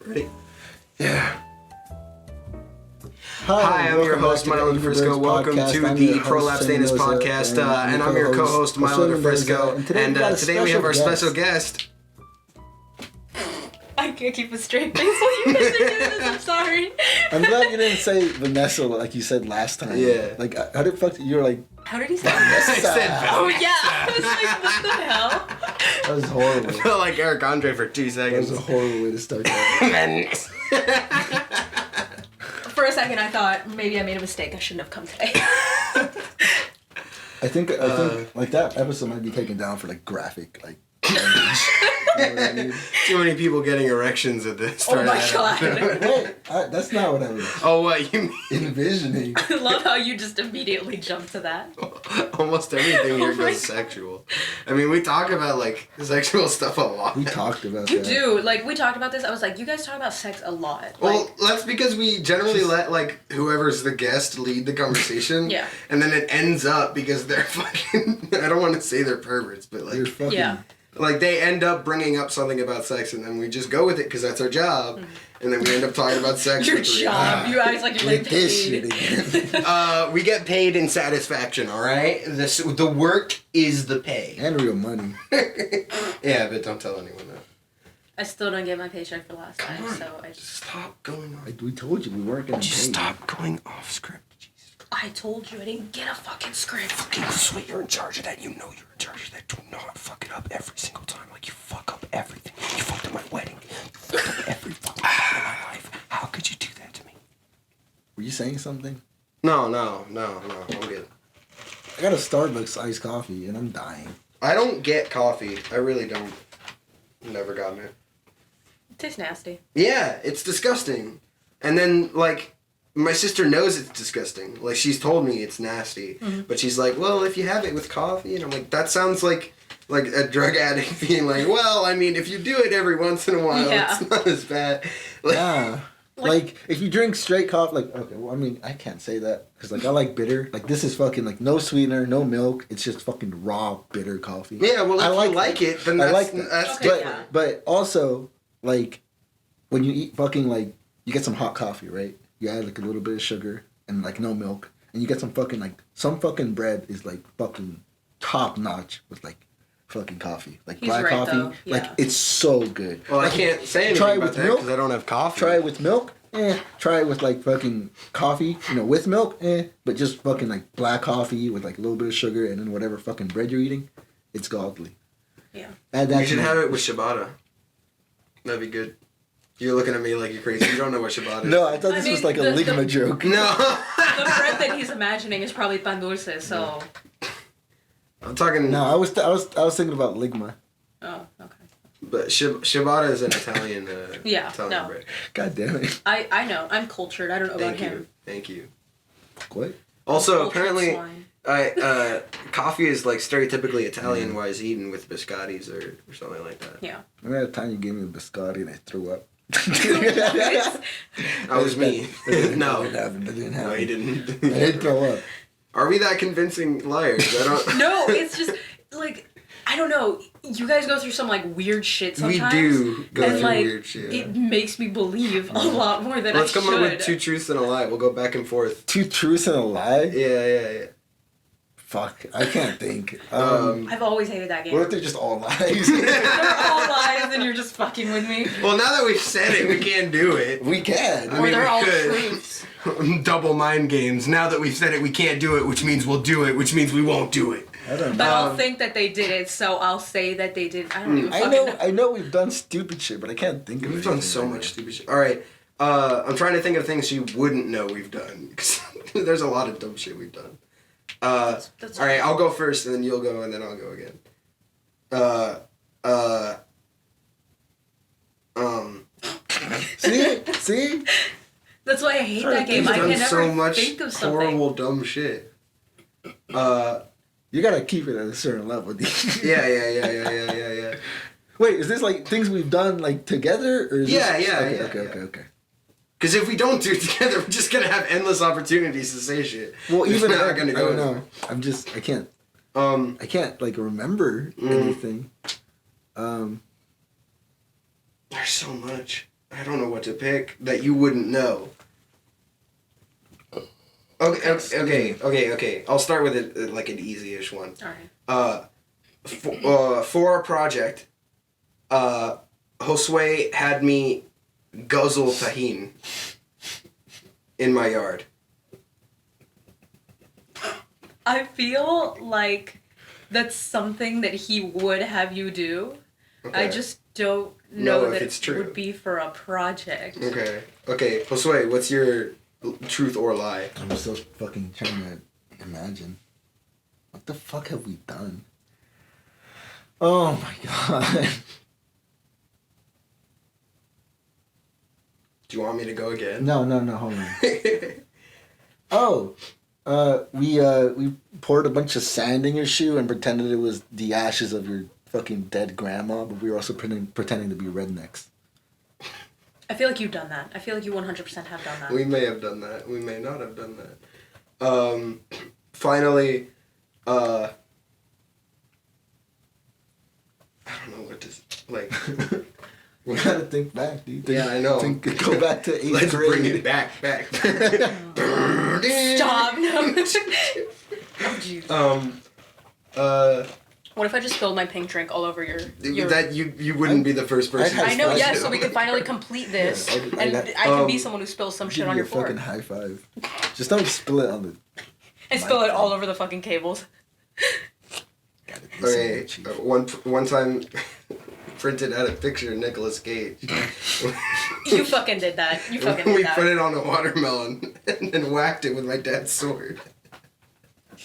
Ready? Yeah. Hi, I'm your host, Milo DeFrisco. Welcome to the Prolapse Dana's podcast, and I'm your co-host, Milo DeFrisco. And today we have our special guest. I can't keep a straight face while you guys are doing this. I'm sorry. I'm glad you didn't say Vanessa like you said last time. Yeah. Like, how the fuck you were like, How did he say I that? said Oh yeah. I was like, what the hell? that was horrible. I felt like Eric Andre for 2 That seconds. was a horrible way to start that. For a second, I thought maybe I made a mistake. I shouldn't have come today. I think like that episode might be taken down for like graphic like language. You know what I mean? Too many people getting erections at this. Oh my god. Wait, that's not what I was Oh, what you mean? envisioning. I love how you just immediately jumped to that. Almost everything here Oh my goes sexual. I mean, we talk about like sexual stuff a lot. We talked about You that. do. Like, we talked about this. I was like, you guys talk about sex a lot. Well, Like, that's because we generally let like whoever's the guest lead the conversation. Yeah. And then it ends up because they're fucking. I don't want to say they're perverts, but You're like, fucking. Yeah. like they end up bringing up something about sex, and then we just go with it because that's our job, and then we end up talking about sex. your for 3 job. You act like you're like Get this shit paid. again. We get paid in satisfaction. All right. The work is the pay. And real money. Yeah, but don't tell anyone that. I still don't get my paycheck for last Come time, on. so I just... Stop going on. Like we told you, we weren't gonna Just pay you. stop going off script. Jesus. I told you I didn't get a fucking script. Fucking sweet, you're in charge of that. You know you're in charge of that. Do not fuck it up every single time. Like you fuck up everything. You fucked up my wedding. You fucked up every fucking part of my life. How could you do that to me? Were you saying something? No. I'm good. I got a Starbucks iced coffee and I'm dying. I don't get coffee. I really don't. Never gotten it. It tastes nasty. Yeah, it's disgusting. And then like. My sister knows it's disgusting. Like, she's told me it's nasty. Mm-hmm. But she's like, well, if you have it with coffee. And I'm like, that sounds like a drug addict being like, well, I mean, if you do it every once in a while, Yeah. it's not as bad. Like, Yeah. Like, if you drink straight coffee, like, okay, well, I mean, I can't say that. Because, like, I like bitter. Like, this is fucking, like, no sweetener, no milk. It's just fucking raw, bitter coffee. yeah, well, if I you like it, then I that's, like that. that's Okay, different. But also, like, when you eat fucking, like, you get some hot coffee, right? You add, like, a little bit of sugar and, like, no milk. And you get some fucking, like, some fucking bread is, like, fucking top notch with, like, fucking coffee. Like, He's black right, coffee. though. Like, Yeah. it's so good. Well, Like, I can't say try anything it about with that milk. because I don't have coffee. Try it with milk. Try it with like fucking coffee, with milk. But just fucking like black coffee with like a little bit of sugar and then whatever fucking bread you're eating, it's godly. Yeah. Add that. You should to have it with ciabatta. That'd be good. You're looking at me like you're crazy. You don't know what ciabatta is. No, I thought I this was mean, like a the- ligma joke. No. The bread that he's imagining is probably pan dulce, so... I'm talking... No, I was thinking about ligma. Oh, okay. But ciabatta is an Italian, Yeah, Italian no. bread. God damn it! I know. I'm cultured. I don't know Thank about you. him. Thank you. What? Also, Cultured apparently, swine. coffee is like stereotypically Italian-wise eaten with biscottis or something like that. Yeah. Remember that time you gave me a biscotti and I threw up? That was me. No. That didn't happen. No, he didn't. I did throw up. Are we that convincing liars? I don't... No, it's just, like, I don't know. You guys go through some, like, weird shit We sometimes. do go and, through like, weird shit. it makes me believe a lot more than Let's I come should. up with 2 truths and a lie. We'll go back and forth. 2 truths and a lie? Yeah. Fuck, I can't think. I've always hated that game. What if they're just all lies? They're all lies and you're just fucking with me. Well, now that we've said it, we can't do it. We can. I Or mean, they're we all could. truths. Double mind games. Now that we've said it, we can't do it, which means we'll do it, which means we won't do it. I don't But know. I'll think that they did it, so I'll say that they did. I don't even I fucking know. I know we've done stupid shit, but I can't think of it. We've done so much stupid shit. All right, I'm trying to think of things you wouldn't know we've done. 'Cause there's a lot of dumb shit we've done. That's All right, I'll go first, and then you'll go, and then I'll go again. See? That's why I hate Sorry, that game. We've I done can never so much think of something. horrible dumb shit. You gotta keep it at a certain level. Yeah. Wait, is this like things we've done like together, or is Yeah, this... yeah, Okay. Because if we don't do it together, we're just gonna have endless opportunities to say shit. Well, It's even not I gonna don't go. know. I can't. Um, I can't like remember anything. there's so much. I don't know what to pick that you wouldn't know. Okay. I'll start with it like an easy-ish one. All right. For a project, Josue had me guzzle tahini in my yard. I feel like that's something that he would have you do. Okay. I just don't Know know if that it's it true. would be for a project. Okay, Josue, what's your truth or lie? I'm still fucking trying to imagine. What the fuck have we done? Oh my god. Do you want me to go again? No, hold on. We poured a bunch of sand in your shoe and pretended it was the ashes of your fucking dead grandma, but we were also pretending to be rednecks. I feel like you've done that. I feel like you 100% have done that. We may have done that. We may not have done that. Finally, I don't know what to like. We gotta think back, dude. Yeah, I know. Go back to 8th Let's grade. bring it back. Stop. No. Oh, jeez. What if I just spilled my pink drink all over your... That you wouldn't be the first person. I'd I know, have yeah, to. so we can finally complete this. Yeah, and I'd- I can be someone who spills some shit Give on you your a fucking floor. high five. Just don't spill it on the. And spill it all over the fucking cables. Got it. Okay, Listen, Chief. one time, printed out a picture of Nicolas Cage. You fucking did that. You fucking did We that. put it on a watermelon and then whacked it with my dad's sword.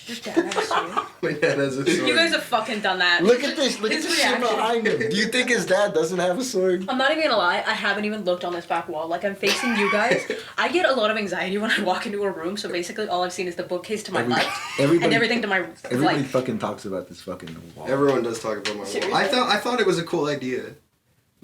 Your dad has a sword. My dad has a sword. You guys have fucking done that. Look at this. Look at His this shit reaction. behind him. Do you think his dad doesn't have a sword? I'm not even gonna lie, I haven't even looked on this back wall. Like, I'm facing you guys. I get a lot of anxiety when I walk into a room, so basically all I've seen is the bookcase to my left and everything to my Everybody right. fucking talks about this fucking wall. Everyone does talk about my wall. Seriously? I thought it was a cool idea.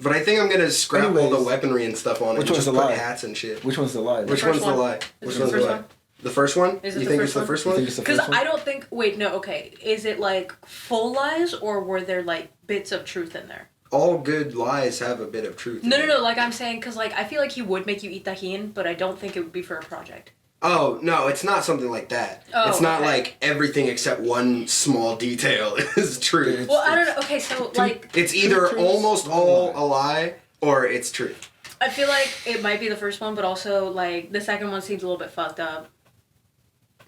But I think I'm gonna scrap all the Anyways, weaponry and stuff on it which and one's just the put lie? hats and shit. Which one's the lie? Which first one's the one. lie? Is Which it one's the the first lie? one? The first one? Is it You the think first it's the one? first You one? think it's the Because first one? I don't think. Wait, no, okay. Is it like full lies or were there like bits of truth in there? All good lies have a bit of truth. in No, it. like I'm saying, because like I feel like he would make you eat tahin, but I don't think it would be for a project. Oh, no, it's not something like that. Oh, it's not okay. like everything except one small detail is true. Well, I don't know. Okay, so like It's either truths, almost one all lie. a lie or it's true. I feel like it might be the first one, but also like the second one seems a little bit fucked up.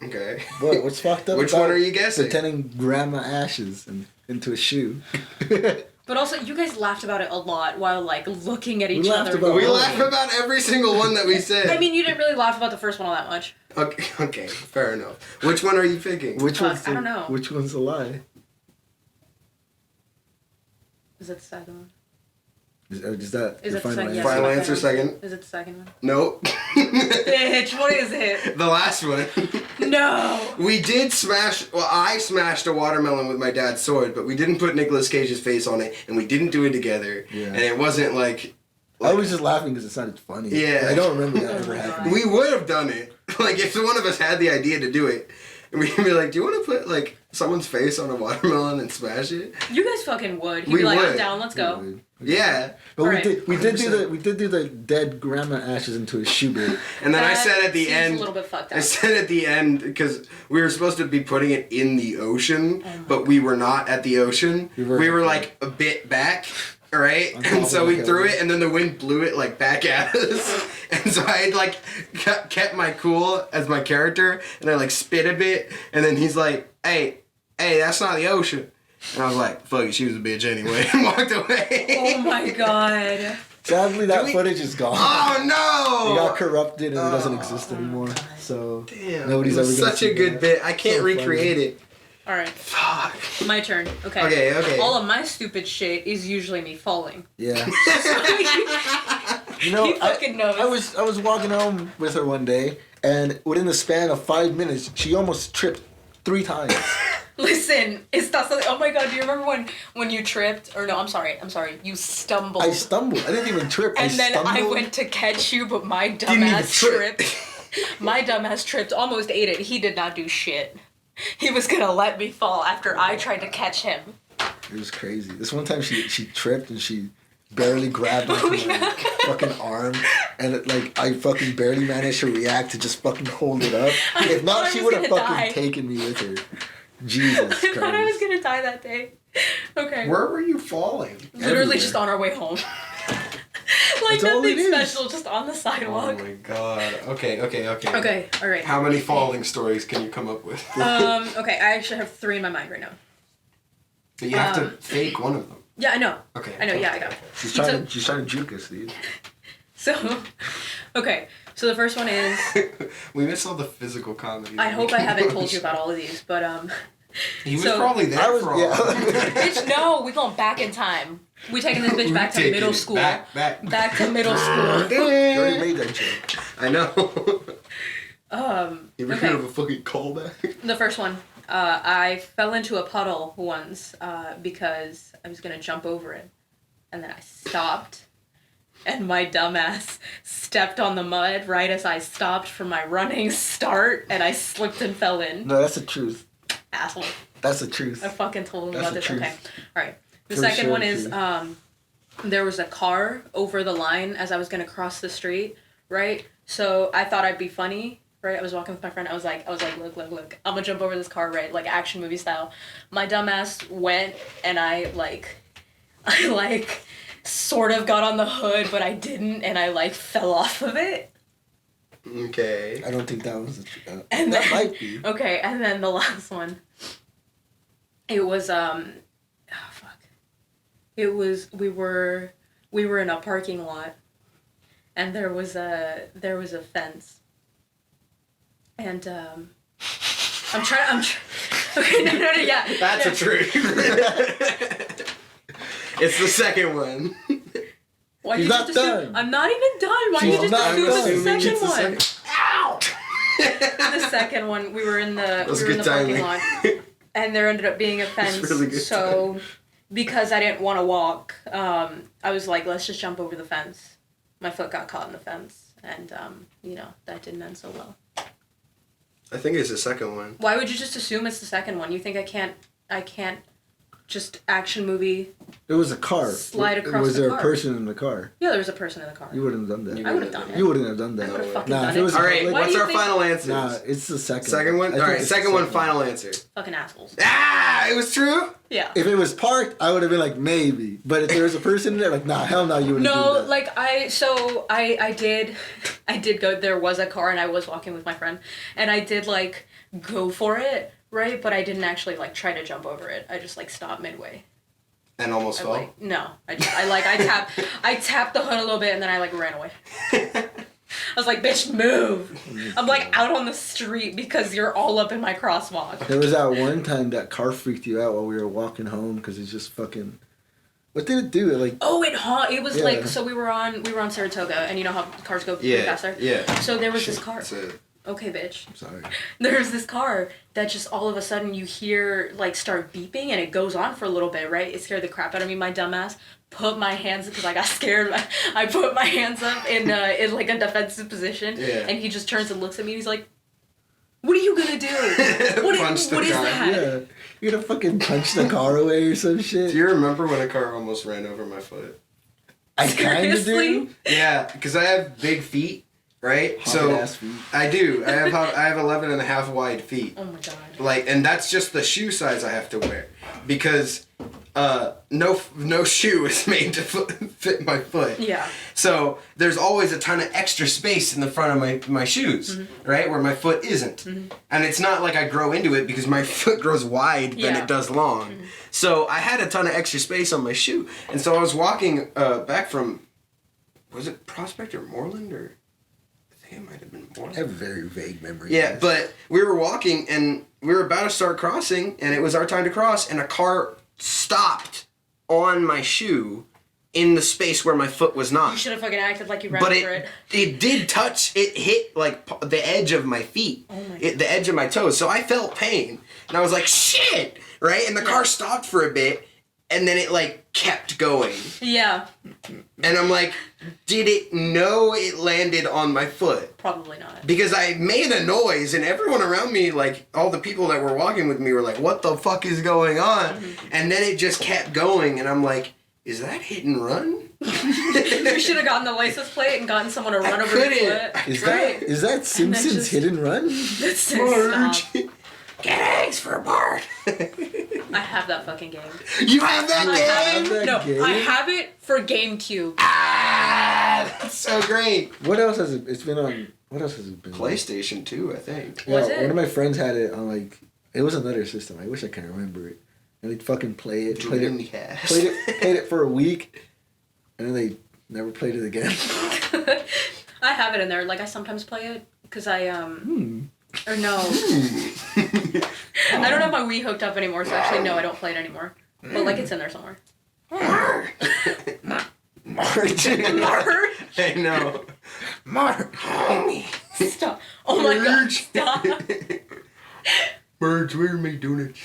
Okay. What? What's fucked up? Which about one are you guessing? Pretending grandma ashes into a shoe. But also, you guys laughed about it a lot while like looking at We each laughed other. about We all laugh of them. about every single one that we said. I mean, you didn't really laugh about the first one all that much. Okay, fair enough. Which one are you picking? Which Fuck, one's I don't know. Which one's a lie? Is it the second one? Is that Is your it the final second? answer? Yes, Final my answer, second. Is it the second one? Nope. Bitch, what is it? The last one. No. We did smash. Well, I smashed a watermelon with my dad's sword, but we didn't put Nicolas Cage's face on it, and we didn't do it together. Yeah. And it wasn't like. I was just laughing because it sounded funny. Yeah. I don't remember that Oh ever my happening. God. We would have done it. Like, if one of us had the idea to do it, and we'd be like, "Do you want to put like someone's face on a watermelon and smash it?" You guys fucking would. He'd We be like, would. I'm down, let's go. Yeah. But Alright. we did do 100%. the dead grandma ashes into a shoe bit. And then I That said at the seems end. a little bit fucked up. I said at the end because we were supposed to be putting it in the ocean, Oh my but we were not at the ocean. We We were- were like a bit back, right? On top And of so the we threw hill. it, and then the wind blew it like back at us. And so I had like kept my cool as my character, and I like spit a bit, and then he's like, "Hey, that's not the ocean." And I was like, "Fuck it, she was a bitch anyway," and walked away. Oh my god. Sadly, that we- footage is gone. Oh It no! got corrupted and it doesn't Oh. exist anymore. So Damn, nobody's it was ever gonna such a see good that. bit. I can't So funny. recreate it. Alright, Fuck. my turn. Okay. Okay. All of my stupid shit is usually me falling. Yeah. He You know, fucking knows. I was walking home with her one day, and within the span of 5 minutes, she almost tripped 3 times. Listen, oh my god, do you remember when you tripped? Or no, I'm sorry, you stumbled. I stumbled. I didn't even trip. and I then stumbled. I went to catch you, but my Didn't even dumbass trip. tripped. My dumbass tripped, almost ate it. He did not do shit. He was gonna let me fall after I tried to catch him. It was crazy. This one time she tripped and she barely grabbed onto my fucking arm, and I fucking barely managed to react to just fucking hold it up. If not, she would have fucking taken me with her. Jesus Christ. I thought I was gonna die that day. Okay. Where were you falling? Literally Everywhere. just on our way home. That's all nothing it is. special, just on the Oh sidewalk. my god. Okay. Okay, alright. How many falling stories can you come up with? Okay, I actually have 3 in my mind right now. But you have to fake one of them. Yeah, I know. Okay. I know, yeah, I got it. She's trying to juke us, dude. So, okay, so the first one is, We missed all the physical comedy. I hope I haven't told you about all of these, but He was so- probably there I was- for all yeah. of it. bitch, no, we going back in time. We taking this bitch back to Taking middle it school. Back. Back to middle school. You already made that joke. I know. You ever Okay. heard of a fucking callback? The first one, I fell into a puddle once because I was gonna jump over it, and then I stopped, and my dumbass stepped on the mud right as I stopped from my running start, and I slipped and fell in. No, that's the truth. Asshole! That's the truth. I fucking told him That's about the this. truth. Okay, all right. The For second sure, one is truth. there was a car over the line as I was gonna cross the street, right? So I thought I'd be funny. Right, I was walking with my friend. I was like, look, I'm gonna jump over this car, right, like action movie style. My dumbass went, and I sort of got on the hood, but I didn't, and I fell off of it. Okay. I don't think that was the truth. And That then- might be. Okay, and then the last one. It was It was we were in a parking lot, and there was a fence. And I'm trying. Okay, no, yeah. That's no. a truth. It's the second one. Why He's you not just assume? done. I'm not even done. Why She's you just not assume done. it's the Assuming second it's the one? second- Ow! The second one, we were in the was parking good lot, timing. and there ended up being a fence. really good So, because I didn't want to walk, I was like, let's just jump over the fence. My foot got caught in the fence, and that didn't end so well. I think it's the second one. Why would you just assume it's the second one? You think I can't just action movie? It was a car. Slide across Was the there car. a person in the car? Yeah, there was a person in the car. You wouldn't have done that. I would have done it. You wouldn't have done that. I would have fucking Nah, done if it was it. All right, public- Why do what's you our think- final answers? Nah, it's the second. Second one? I think All right, it's the second one, final answer. Fucking assholes. Ah, it was true? Yeah. If it was parked, I would have been like, maybe. But if there was a person there, like, nah, hell no, you wouldn't do No, that. I did go. There was a car, and I was walking with my friend, and I did go for it, right? But I didn't actually try to jump over it. I just stopped midway. And almost I fell? no, I tapped the hood a little bit, and then I ran away. I was like, bitch, move. I'm out on the street because you're all up in my crosswalk. There was that one time that car freaked you out while we were walking home because it's just fucking. What did it do? Oh, it was Yeah. so we were on Saratoga, and you know how cars go pretty fast there? Yeah. So there was this car. That's it. Okay, bitch. I'm sorry. There's this car that just all of a sudden you hear start beeping, and it goes on for a little bit, right? It scared the crap out of me. My dumbass put my hands, because I got scared. I put my hands up in a defensive position, Yeah. and he just turns and looks at me, and he's like, "What are you gonna do? Punch the what is car. that?" Yeah. You're gonna fucking punch the car away or some shit? Do you remember when a car almost ran over my foot? I kind of Seriously? do. Yeah, because I have big feet, right? Hard-ass feet. I do. I have 11 and a half wide feet. Oh my god. And that's just the shoe size I have to wear, because no shoe is made to fit my foot. Yeah. So there's always a ton of extra space in the front of my shoes, Mm-hmm. right, where my foot isn't. And it's not like I grow into it, because my foot grows wide than Yeah. it does long. So I had a ton of extra space on my shoe, and so I was walking back from, was it Prospect or Moreland, or I think it might have been Moreland. I have very vague memories. Yeah, but we were walking, and we were about to start crossing, and it was our time to cross, and a car stopped on my shoe in the space where my foot was You not. should have fucking acted like you ran But over it. it did touch, it hit the edge of my feet, Oh my the edge of my toes, so I felt pain, and I was like, shit, right? And the car stopped for a bit, and then it kept going. Yeah. And I'm like, did it know it landed on my foot? Probably not. Because I made a noise, and everyone around me, all the people that were walking with me were like, what the fuck is going on? And then it just kept going, and I'm like, is that hit and run? We should have gotten the license plate and gotten someone to run over the couldn't. foot. Is that Simpsons just- Hit and Run? That's so Marge, stop. get eggs for Bart. I have that fucking game. You have that I game? have it. that No, game? I have it for GameCube. Ah, that's so great. What else has it? It's been on. What else has it been? on? PlayStation 2, I think. Yeah, Was it? one of my friends had it on like. It was another system. I wish I could remember it. And they'd fucking play it. Played it for a week, and then they never played it again. I have it in there. Like I sometimes play it because I or no, I don't have my Wii hooked up anymore. So actually, no, I don't play it anymore. But like it's in there somewhere. Marge. I know. Marge. Homie. Stop! Oh my god! Stop! Birds, where are my donuts?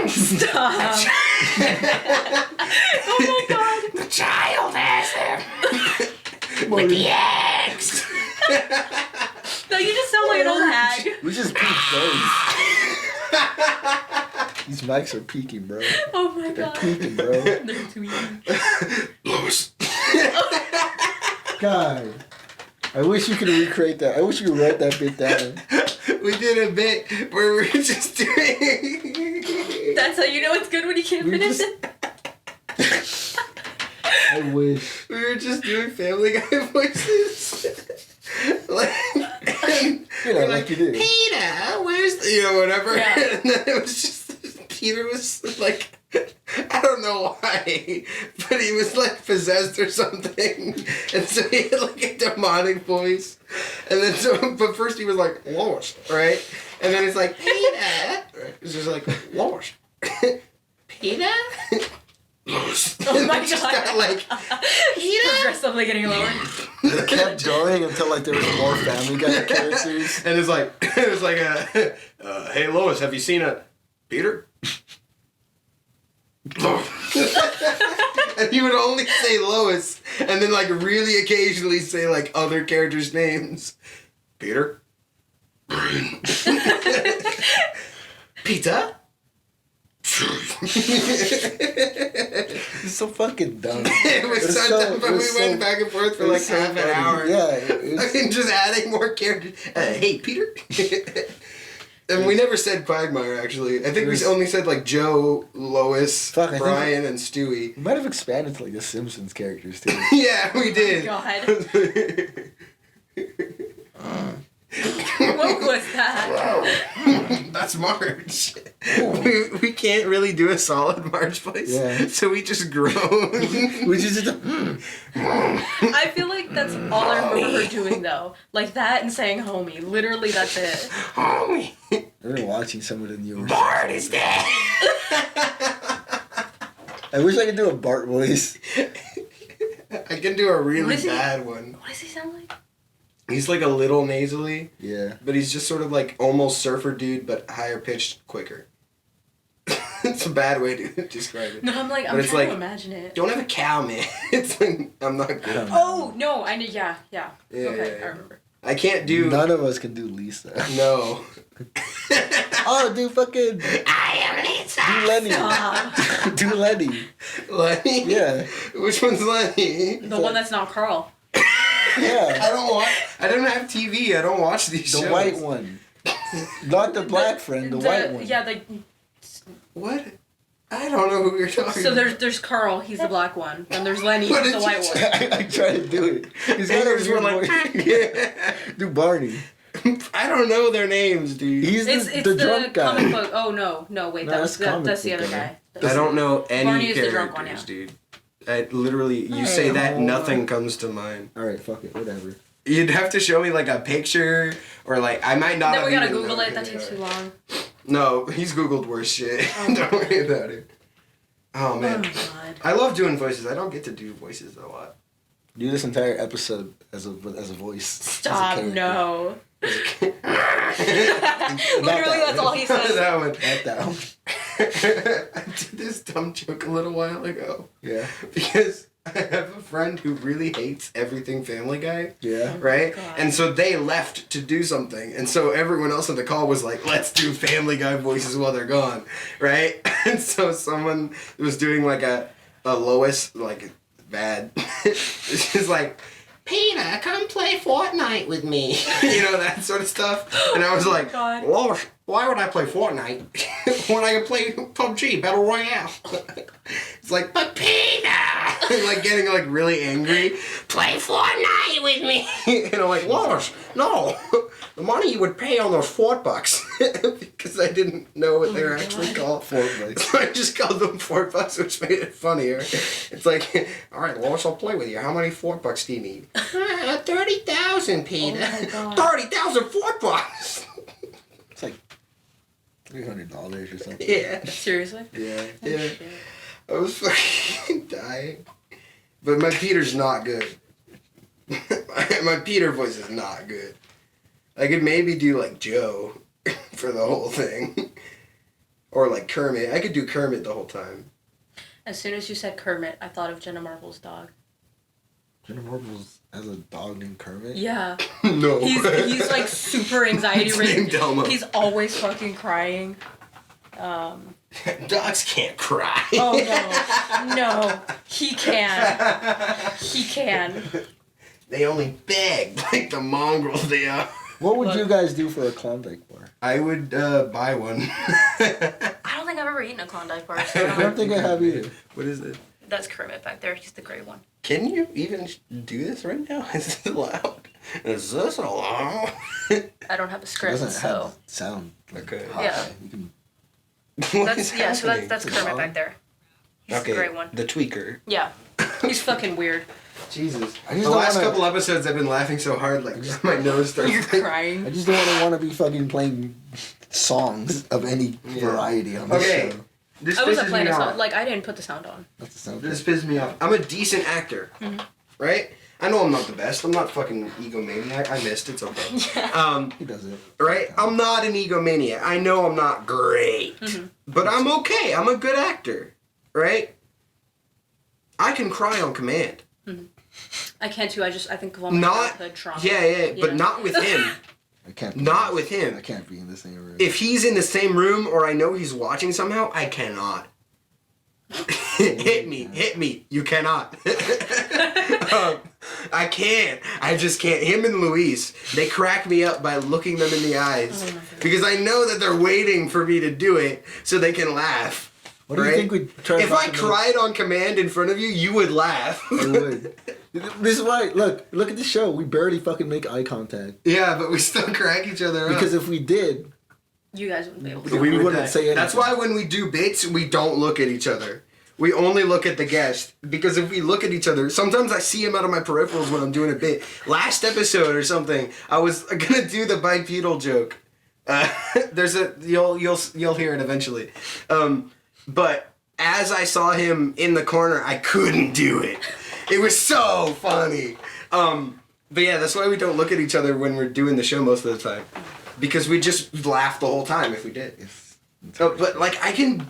Stop! Oh my god! The child has them. With the eggs. No, you just sound like an old hag. We just peaked those. These mics are peaking, bro. Oh my They're god! peaking, bro. They're too easy. Lois. God. I wish you could recreate that. I wish you could write that bit down. We did a bit where we were just doing. That's how you know it's good when you can't We finish just- it. I wish. We were just doing Family Guy voices. like, and You know, we're like you do. Peter, where's the, whatever. Yeah. And then it was just, Peter was like, I don't know why, but he was like possessed or something. And so he had like a demonic voice. And then so, but first he was like, Lois, right? And then it's like, Peter. Right? It's just like, Lois. Peter? Lois. Oh my And it just God. got like, Peter. Progressively getting lower. It kept going until like there was more Family Guy characters. And it's like, hey Lois, have you seen a Peter? And he would only say Lois, and then like really occasionally say like other characters' names. Peter. Peter. It's so fucking dumb. It was It's so so- dumb, but it we was went so- back and forth for It like was so half an funny. hour. Yeah, it was, I mean, just adding more characters. Hey, Peter. And we never said Quagmire, actually. I think It was- we only said like Joe, Lois, Fuck, I think- Brian, and Stewie. we might have expanded to like the Simpsons characters too. Yeah, we did. God. What was that? That's Marge. We can't really do a solid Marge voice, Yeah. so we just groan. Which is just I feel like that's all I remember her doing though. Like that and saying homie. Literally, that's it. Homie, I've been watching some of the newer. Bart is dead. I wish I could do a Bart voice. I can do a What really is he? bad one. What does he sound like? He's like a little nasally, Yeah. but he's just sort of like almost surfer dude, but higher pitched, quicker. It's a bad way to describe it. No, I'm like, But I'm it's trying like- to imagine it. Don't have a cow, man. It's like, I'm not good. Oh no, I knew. Yeah. Yeah, Okay, yeah. I remember. I can't do. None of us can do Lisa. No. Oh, do fucking I am Lisa. do Lenny. Stop. Do Lenny. Lenny? Yeah. Which one's Lenny? The one that's not Carl. Yeah. I don't have TV. I don't watch these The shows. white one. Not the black friend, the white one. Yeah, the What? I don't know who you're talking so about. there's Carl, he's the black one, and there's Lenny, What he's did the white you one. I try to do it. He's got a Fingers were weird like, voice. yeah. Do Barney. I don't know their names, dude. He's It's the drunk guy. comic book. Oh no, wait, No, that's comic that's the book other guy. guy. I don't know any Barney is characters, the drunk one, yeah. dude. I literally, you say that, Oh. nothing comes to mind. Alright, fuck it, whatever. You'd have to show me like a picture, or like I might not. Then we have gotta even Google known it. That who takes they too are. long. No, he's Googled worse shit. Oh. Don't worry about it. Oh Oh man, my god. I love doing voices. I don't get to do voices a lot. Do this entire episode as a voice. as a Stop. character. No. Not Literally, that that's one. all he says. That one. Not that one. I did this dumb joke a little while ago Yeah. because I have a friend who really hates everything Family Guy. Yeah. Right? God. And so they left to do something. And so everyone else on the call was like, let's do Family Guy voices while they're gone. Right? And so someone was doing like a Lois, like, bad. She's like, Peter, come play Fortnite with me. You know, that sort of stuff. And I was like, God. Lois, why would I play Fortnite when I can play PUBG, Battle Royale? It's like, but Peter! Like getting like really angry. Play Fortnite with me! And I'm like, Lois, no! The money you would pay on those $4 because I didn't know what they were actually called. $4. So I just called them $4, which made it funnier. It's like, all right, Lois, I'll play with you. How many $4 do you need? 30,000, Peter. Oh my God. 30,000 $4. It's like $300 or something. Yeah. Seriously? Yeah. Oh, Yeah. shit. I was fucking dying. But my Peter's not good. My Peter voice is not good. I could maybe do like Joe for the whole thing. Or like Kermit. I could do Kermit the whole time. As soon as you said Kermit, I thought of Jenna Marbles' dog. Jenna Marbles has a dog named Kermit. Yeah. No. He's like super anxiety It's ridden. named Elmo. He's always fucking crying. Dogs can't cry. Oh no. No. He can. He can. They only beg like the mongrels they are. What would Look. you guys do for a Klondike bar? I would buy one. I don't think I've ever eaten a Klondike bar. I don't think I have either. What is it? That's Kermit back there. He's the gray one. Can you even do this right now? Is this allowed? Is this allowed? I don't have a It script, doesn't have so sound. Like, Okay. high. Yeah. You can, What is that's happening? that's Kermit back there. He's Okay, the gray one. the tweaker. Yeah. He's fucking weird. Jesus. I The just don't last wanna- couple episodes I've been laughing so hard, like my nose starts. You're crying. I just don't want to be fucking playing songs of any variety on this Okay. show. This I wasn't pisses playing me a off. sound. Like I didn't put the sound on. That's the sound. This pisses me off. I'm a decent actor, right? I know I'm not the best. I'm not fucking egomaniac. I missed. It's okay. He does it. Right? I'm not an egomaniac. I know I'm not great, but I'm okay. I'm a good actor, right? I can cry on command. I can't too. I think of all my Not, childhood trauma. yeah, but not with him. I can't. Not with him. I can't be in the same room. If he's in the same room or I know he's watching somehow, I cannot. Hit me. You cannot. I can't. I just can't. Him and Luis, they crack me up by looking them in the eyes. Oh my God. Because I know that they're waiting for me to do it so they can laugh. What do you right? think we'd try? If I cried on command in front of you, you would laugh. I would. This is why. Look at the show. We barely fucking make eye contact Yeah, but we still crack each other up. because if we did, You guys wouldn't be able to. we would wouldn't die. say anything. That's why when we do bits, we don't look at each other. We only look at the guest. Because if we look at each other, sometimes I see him out of my peripherals when I'm doing a bit. Last episode or something, I was gonna do the bipedal joke. There's a you'll hear it eventually. But as I saw him in the corner, I couldn't do it. It was so funny. But yeah, that's why we don't look at each other when we're doing the show most of the time. Because we just laugh the whole time if we did. But like I can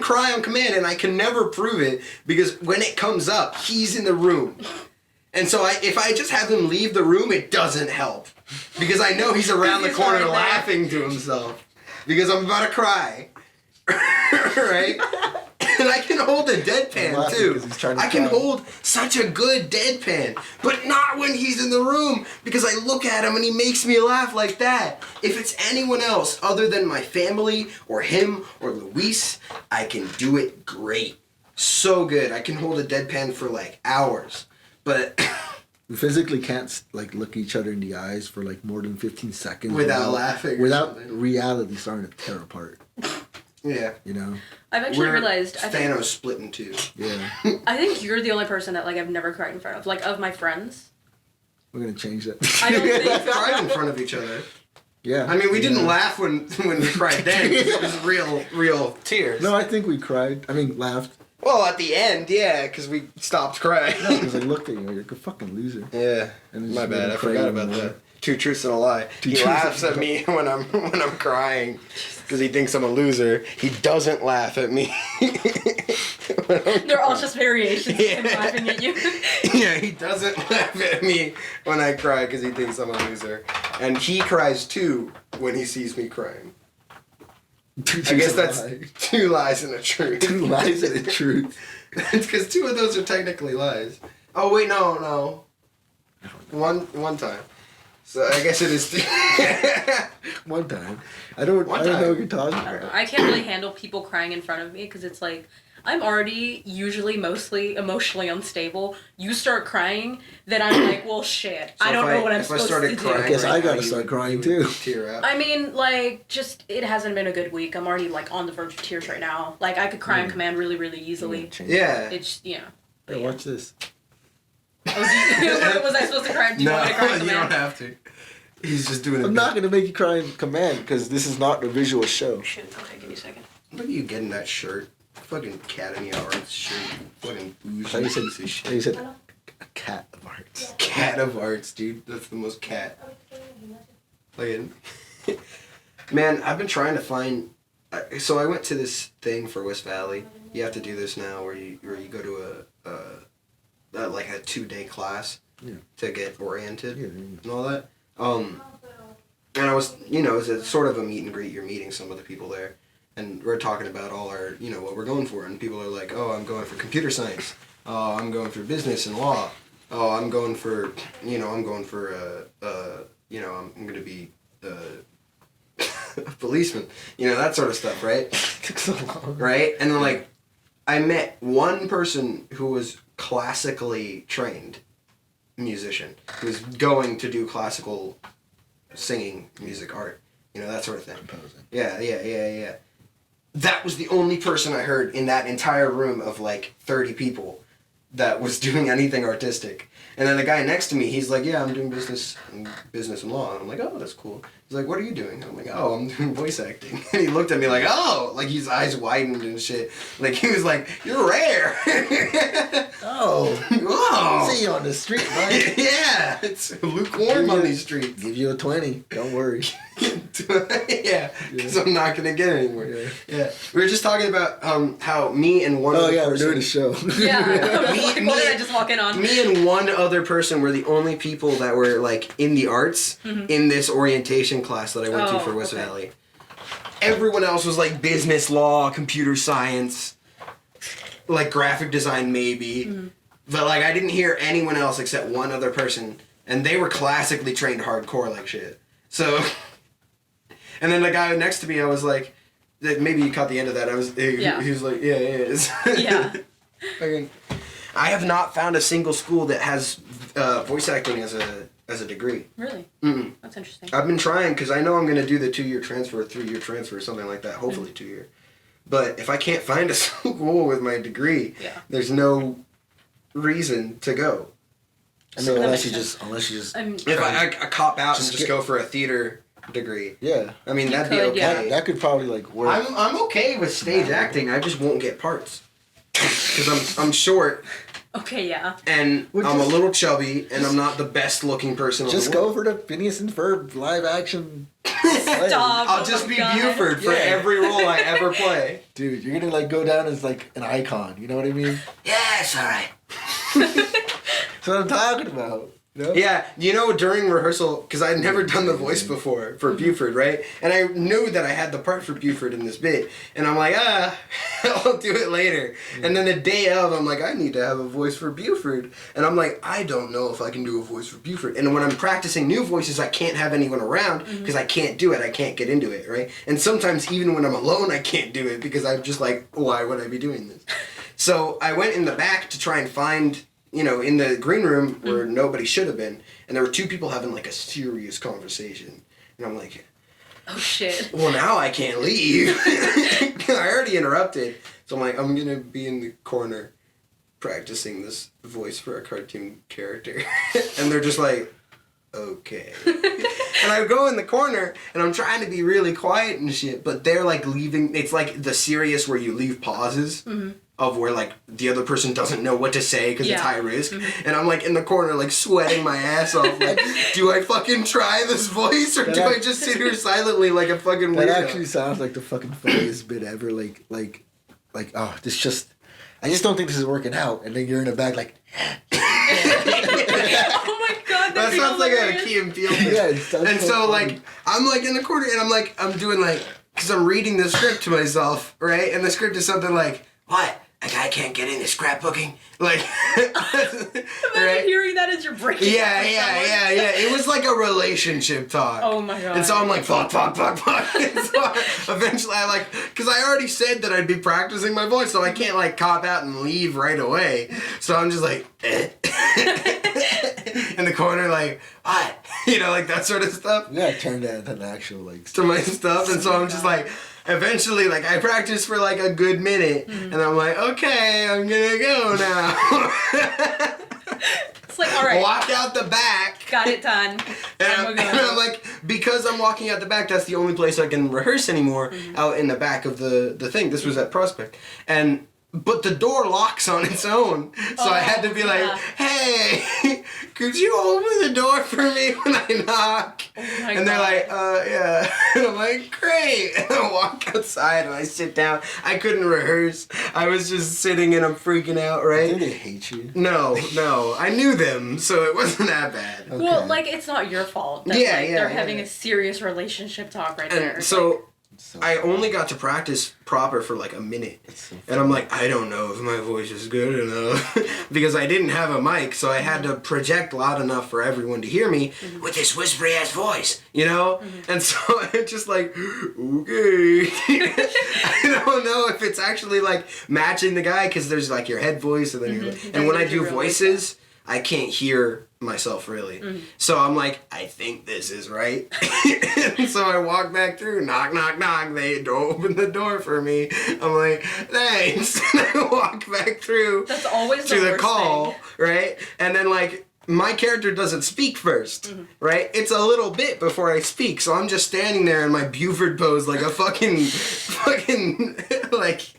cry on command and I can never prove it because when it comes up, he's in the room. And so if I just have him leave the room, it doesn't help. Because I know he's around the He's corner right there. laughing to himself. Because I'm about to cry. Right? And I can hold a I'm deadpan laughing too. 'cause he's trying to I can cry. hold such a good deadpan, but not when he's in the room because I look at him and he makes me laugh like that. If it's anyone else other than my family or him or Luis, I can do it great. So good. I can hold a deadpan for like hours. But we physically can't like look each other in the eyes for like more than 15 seconds Without laughing or without something. reality starting to tear apart. yeah. You know? I've actually We're realized. I think, Thanos split in two. Yeah. I think you're the only person that like I've never cried in front of. Like of my friends. We're gonna change that. I don't We think. cried in front of each other. Yeah. I mean, we didn't Yeah. laugh when we cried then. It was real tears. No, I think we cried. I mean, laughed. Well, at the end, yeah, because we stopped crying. No, because I looked at you. You're a fucking loser. Yeah, And it's my bad. I really forgot crazy, about man. that. Two truths and a lie. Two He truths laughs and at a me when I'm crying because he thinks I'm a loser. He doesn't laugh at me. They're all just variations of him Yeah. laughing at you. Yeah, he doesn't laugh at me when I cry because he thinks I'm a loser. And he cries too when he sees me crying. I guess that's two lies and a truth. 2 lies and a truth. It's because 2 of those are technically lies. Oh wait, no. One time. So I guess it is 2. One time. I don't know what you're talking I don't know. about. I can't really handle people crying in front of me because it's like I'm already usually mostly emotionally unstable. You start crying, then I'm like, well, shit. So I don't know what I'm if I supposed started to do. crying I guess right I now, gotta you start would- crying, you would too. Tear up. I mean, like, just it hasn't been a good week. I'm already like on the verge of tears right now. Like I could cry on command really, really easily. Yeah. It's Hey, watch this. Was I supposed to cry? Do you No, want me to cry on you command? don't have to. He's just doing it. I'm not gonna make you cry in command because this is not a visual show. Shoot. Okay, give me a second. Look at you getting that shirt. Fucking Academy Arts shirt. Fucking I thought you bougie said, piece of I thought you shit. said a cat of hearts. Cat of Arts, dude. That's the most cat. Look at him. Man, I've been trying to find. So I went to this thing for West Valley. You have to do this now, where you go to like a 2-day class Yeah. to get oriented Yeah, and all that. And I was, it's a sort of a meet and greet. You're meeting some of the people there, and we're talking about all our, what we're going for. And people are like, "Oh, I'm going for computer science. Oh, I'm going for business and law. Oh, I'm going for, I'm going to be a policeman. That sort of stuff, right? Took so long. Right? And then, like, I met one person who was classically trained musician, who was going to do classical singing, music, art, that sort of thing. Composing. Yeah. That was the only person I heard in that entire room of like 30 people that was doing anything artistic. And then the guy next to me, he's like, "Yeah, I'm doing business and law." And I'm like, "Oh, that's cool." He's like, "What are you doing?" And I'm like, "Oh, I'm doing voice acting." And he looked at me like, "Oh," like his eyes widened and shit. Like he was like, "You're rare." Oh, Whoa. see you on the street, right? Yeah, it's lukewarm on these streets. Give you a 20. Don't worry. Yeah, because I'm not gonna get anywhere. Yeah. Yeah, we were just talking about how me and one Oh other yeah, we're person, doing a show. Yeah. I was Me- like, me- what did I just walk in on? me and one other person were the only people that were like in the arts in this orientation class that I went to for West okay. Valley. Everyone else was like business, law, computer science, like graphic design maybe. But like I didn't hear anyone else except one other person, and they were classically trained hardcore like shit. So, and then the guy next to me, I was like, maybe you caught the end of that. He was like, yeah, it is. Yeah. Fucking- I have not found a single school that has voice acting as a degree. Really? Mm-mm. That's interesting. I've been trying because I know I'm gonna do the 2-year transfer, 3-year transfer, something like that. Hopefully 2-year. But if I can't find a school with my degree, Yeah. there's no reason to go. I mean, That unless you makes just If I cop out and Just just get- go for a theater degree, yeah. I mean You that'd be could, okay. yeah. That could probably like work. I'm okay with stage acting. I just won't get parts because I'm short Okay, yeah. and Well, I'm a just- little chubby and I'm not the best looking person. Just on the go world. for the Phineas and Ferb live action. Stop. I'll Oh just my be God. Buford for Yeah. every role I ever play. Dude, you're gonna like go down as like an icon. You know what I mean? Yeah, it's all right. That's what I'm talking about. You know? Yeah, during rehearsal, because I'd never done the voice before for Buford, right? And I knew that I had the part for Buford in this bit. And I'm like, I'll do it later. And then the day of, I'm like, I need to have a voice for Buford. And I'm like, I don't know if I can do a voice for Buford. And when I'm practicing new voices, I can't have anyone around because I can't do it. I can't get into it, right? And sometimes even when I'm alone, I can't do it because I'm just like, why would I be doing this? So I went in the back to try and find... in the green room where nobody should have been, and there were 2 people having like a serious conversation, and I'm like, Oh shit. well, now I can't leave. I already interrupted, so I'm like, I'm gonna be in the corner practicing this voice for a cartoon character, and they're just like, okay. And I go in the corner, and I'm trying to be really quiet and shit, but they're like leaving. It's like the serious where you leave pauses. Of where like the other person doesn't know what to say because it's Yeah. high risk, and I'm like in the corner like sweating my ass off. Like, do I fucking try this voice or do I just sit here silently like a fucking That weirdo? actually sounds like the fucking funniest bit ever. Like, oh, this just. I just don't think this is working out. And then you're in the back like, Oh my god, That that'd be sounds like a hilarious. Key and Peele. yeah. It sounds And so funny. like I'm like in the corner and I'm doing like because I'm reading the script to myself, right? And the script is something like, what? A guy can't get into scrapbooking? Like Imagine right? hearing that as you're breaking up Yeah. with someone. It was like a relationship talk. Oh my god. And so I'm like, fuck. And so eventually I like, because I already said that I'd be practicing my voice, so I can't like cop out and leave right away. So I'm just like, in the corner, like, what? You know, like that sort of stuff you gotta turn that into an actual like. to my stuff. And so I'm just like, eventually, like, I practiced for like a good minute, and I'm like, okay, I'm gonna go now. It's like, all right, Walk out the back. got it done. And we're going. I'm like, because I'm walking out the back, that's the only place I can rehearse anymore, out in the back of the thing. This was at Prospect. But the door locks on its own. So I had to be like, yeah. hey, could you open the door for me when I knock? Oh my And they're God. like, yeah. And I'm like, great. And I walk outside and I sit down. I couldn't rehearse. I was just sitting and I'm freaking out, I right? think they hate you. No. I knew them, so it wasn't that bad. Okay. Well, like, it's not your fault that Yeah, like, yeah, they're yeah. having a serious relationship talk right there. And It's so So- I only got to practice proper for like a minute. so And I'm like, I don't know if my voice is good enough. Because I didn't have a mic, so I had to project loud enough for everyone to hear me with this whispery ass voice, you know? And so I'm just like, okay. I don't know if it's actually like matching the guy, because there's like your head voice, and then you're like, and when I there's your do real voice, voices, I can't hear myself really. So I'm like, I think this is right. And so I walk back through, knock, knock, knock. They don't open the door for me. I'm like, thanks. And I walk back through That's always to the worst call, thing. right? And then like my character doesn't speak 1st, right? It's a little bit before I speak, so I'm just standing there in my Buford pose like a fucking like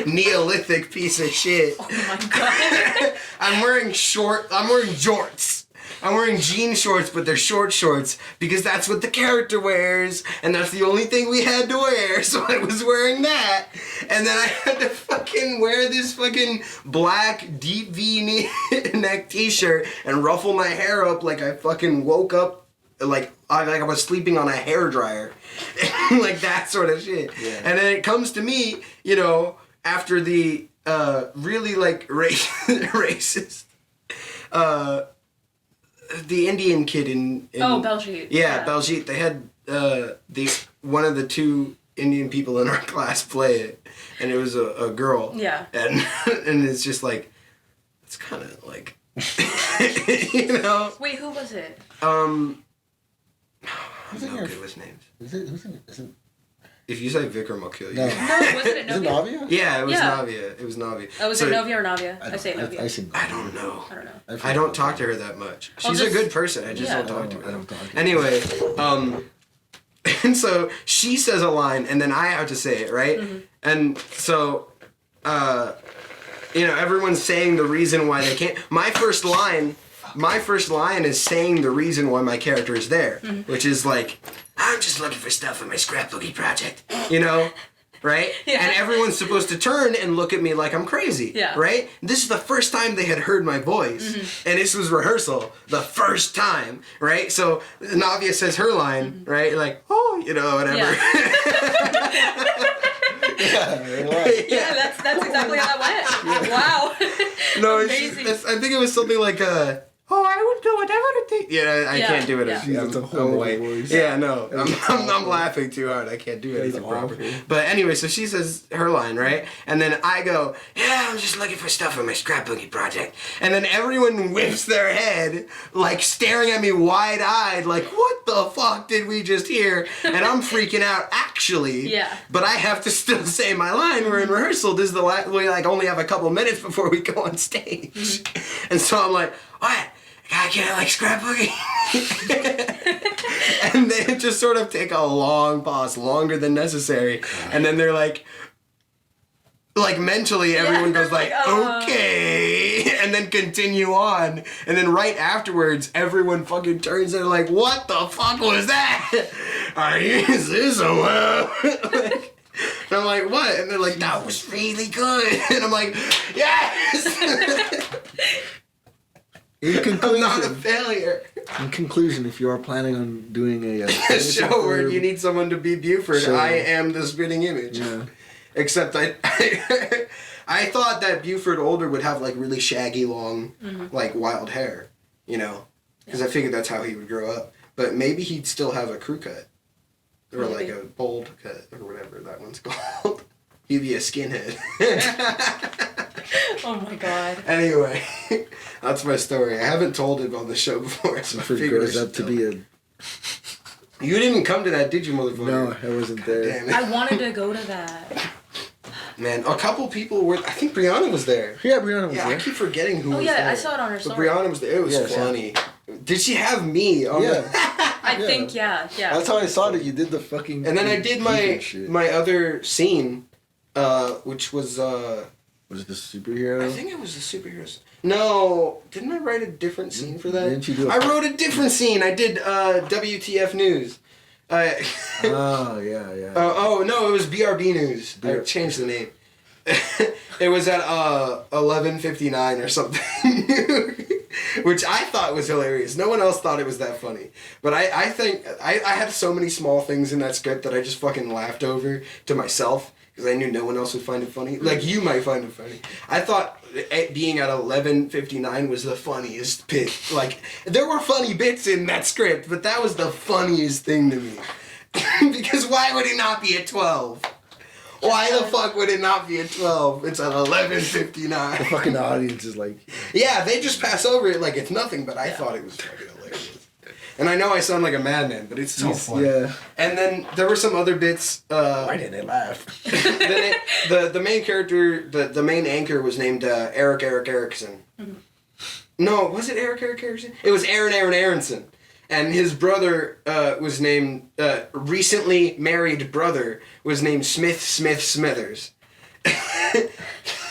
Neolithic piece of shit. Oh my god. I'm wearing jorts. I'm wearing jean shorts, but they're short shorts because that's what the character wears, and that's the only thing we had to wear, so I was wearing that. And then I had to fucking wear this fucking black deep V-neck t-shirt and ruffle my hair up like I fucking woke up like I was sleeping on a hairdryer. Like that sort of shit. Yeah. And then it comes to me, you know, after the really like racist the Indian kid in Oh, Belgique. yeah, Belgique. They had one of the two Indian people in our class play it, and it was a girl. Yeah. And and it's just like, it's kind of like, you know. Wait, who was it? I'm Who's in not your- good with names. Is it If you say Vikram, I'll kill you. No. No, wasn't it is it Novia? Navia? Yeah, it was Yeah. Navia. It was Navia. Oh, was So- it Novia or Navia? I say I Novia. say I don't know. I don't know. I've I heard don't Navia. talk to her that much. I'll She's just- a good person. I just yeah. don't talk to her. I don't talk to her. Anyway, and so she says a line, and then I have to say it, right? And so, you know, everyone's saying the reason why they can't. My first line is saying the reason why my character is there, which is like, I'm just looking for stuff for my scrapbooking project, you know? Right? Yeah. And everyone's supposed to turn and look at me like I'm crazy. Yeah. Right? This is the first time they had heard my voice. And this was rehearsal. The first time. Right? So Navia says her line, right? Like, oh, you know, whatever. Yeah. Yeah, right. Yeah, that's exactly how that went. Wow. No, Amazing. I think it was something like, oh, I would do whatever it takes. Yeah, I Yeah, can't do it. yeah. Jeez, that's a horrible white. voice. Yeah, no. That is I'm awful. laughing too hard. I can't do That is anything proper. awful. But anyway, so she says her line, right? And then I go, yeah, I'm just looking for stuff for my scrapbooking project. And then everyone whips their head, like staring at me wide-eyed, like, what the fuck did we just hear? And I'm freaking out, actually. Yeah. But I have to still say my line. We're in rehearsal. This is the last, we like only have a couple minutes before we go on stage. And so I'm like, what? I can't like scrapbooking. And they just sort of take a long pause, longer than necessary. And then they're like mentally everyone goes like, okay, and then continue on. And then right afterwards, everyone fucking turns and they're like, what the fuck was that? Is this a And I'm like, what? And they're like, that was really good. And I'm like, yes! In I'm not a conclusion, failure. if you are planning on doing a A show where you need someone to be Buford, Show. I am the spitting image. Yeah. Except I I thought that Buford older would have like really shaggy, long, like wild hair, you know, because I figured that's how he would grow up. But maybe he'd still have a crew cut, or like Maybe. a bold cut, or whatever that one's called. He'd be a skinhead. Oh my god. Anyway, that's my story. I haven't told it on the show before, so I Buford figured I grows should up to tell be it. a. You didn't come to that, did you, motherfucker? No, I wasn't there. Damn it. I wanted to go to that. Man, a couple people were. I think Brianna was there. Yeah, Brianna was Yeah, I there. keep forgetting who Oh was yeah, there. I saw it on her But story. Brianna was there. It was Yeah, so- funny. Did she have me on Yeah. I think yeah. That's how I saw that you did the fucking. And then I did Buford shit. my other scene, which was Was it the superhero? I think it was the superheroes. No, didn't I write a different scene for that? Didn't you do? I wrote a different scene. I did WTF News. Oh yeah. Oh no, it was BRB News. I changed the name. It was at 11:59 or something, which I thought was hilarious. No one else thought it was that funny, but I think I had so many small things in that script that I just fucking laughed over to myself because I knew no one else would find it funny. Like you might find it funny. I thought it being at 11:59 was the funniest bit. Like there were funny bits in that script, but that was the funniest thing to me. Because why would it not be at 12? Why the fuck would it not be at 12? It's at 11:59. The fucking audience is like. Yeah, they just pass over it like it's nothing, but I thought it was fucking hilarious. And I know I sound like a madman, but it's so funny. Yeah. And then there were some other bits. Why didn't they laugh? The main character, the main anchor was named Eric Erickson. No, was it Eric Erickson? It was Aaron Aronson. And his brother was named, recently married brother was named Smithers.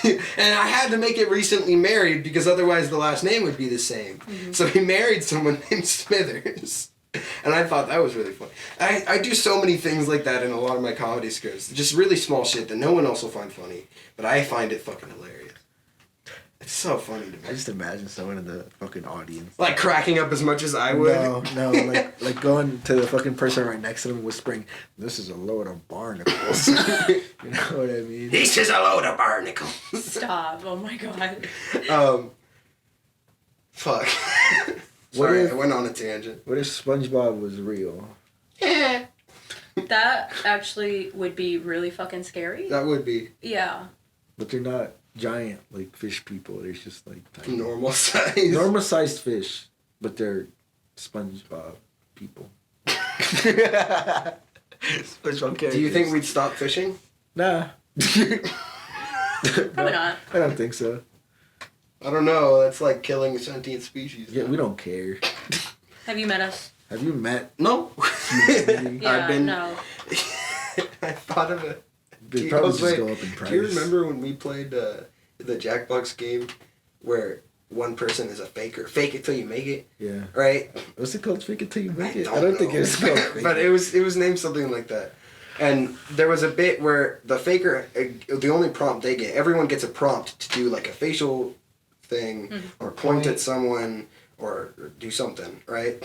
And I had to make it recently married because otherwise the last name would be the same. So he married someone named Smithers. And I thought that was really funny. I do so many things like that in a lot of my comedy scripts. Just really small shit that no one else will find funny. But I find it fucking hilarious. It's so funny to me. I just imagine someone in the fucking audience. Like cracking up as much as I would. No, like going to the fucking person right next to them whispering, "This is a load of barnacles." You know what I mean? This is a load of barnacles. Stop. Oh my god. Fuck. What Sorry, if- I went on a tangent. What if SpongeBob was real? That actually would be really fucking scary. That would be Yeah. But they're not giant like fish people. They're just like tiny. normal size. Normal sized fish, but they're SpongeBob people. SpongeBob characters. Do you think we'd stop fishing? Nah. Probably not. I don't think so. I don't know. That's like killing a sentient species. Yeah, we don't care. Have you met us? Have you met? No. humanity? Yeah, been- no. I thought of it. They I probably was just like, go up in price. Do you remember when we played the Jackbox game where one person is a faker? Fake it till you make it, Yeah. right? What's it called? Fake it till you make it. don't I don't think know. it was called. Fake But it was named something like that. And there was a bit where the faker, the only prompt they get, everyone gets a prompt to do like a facial thing or point at someone or do something, right?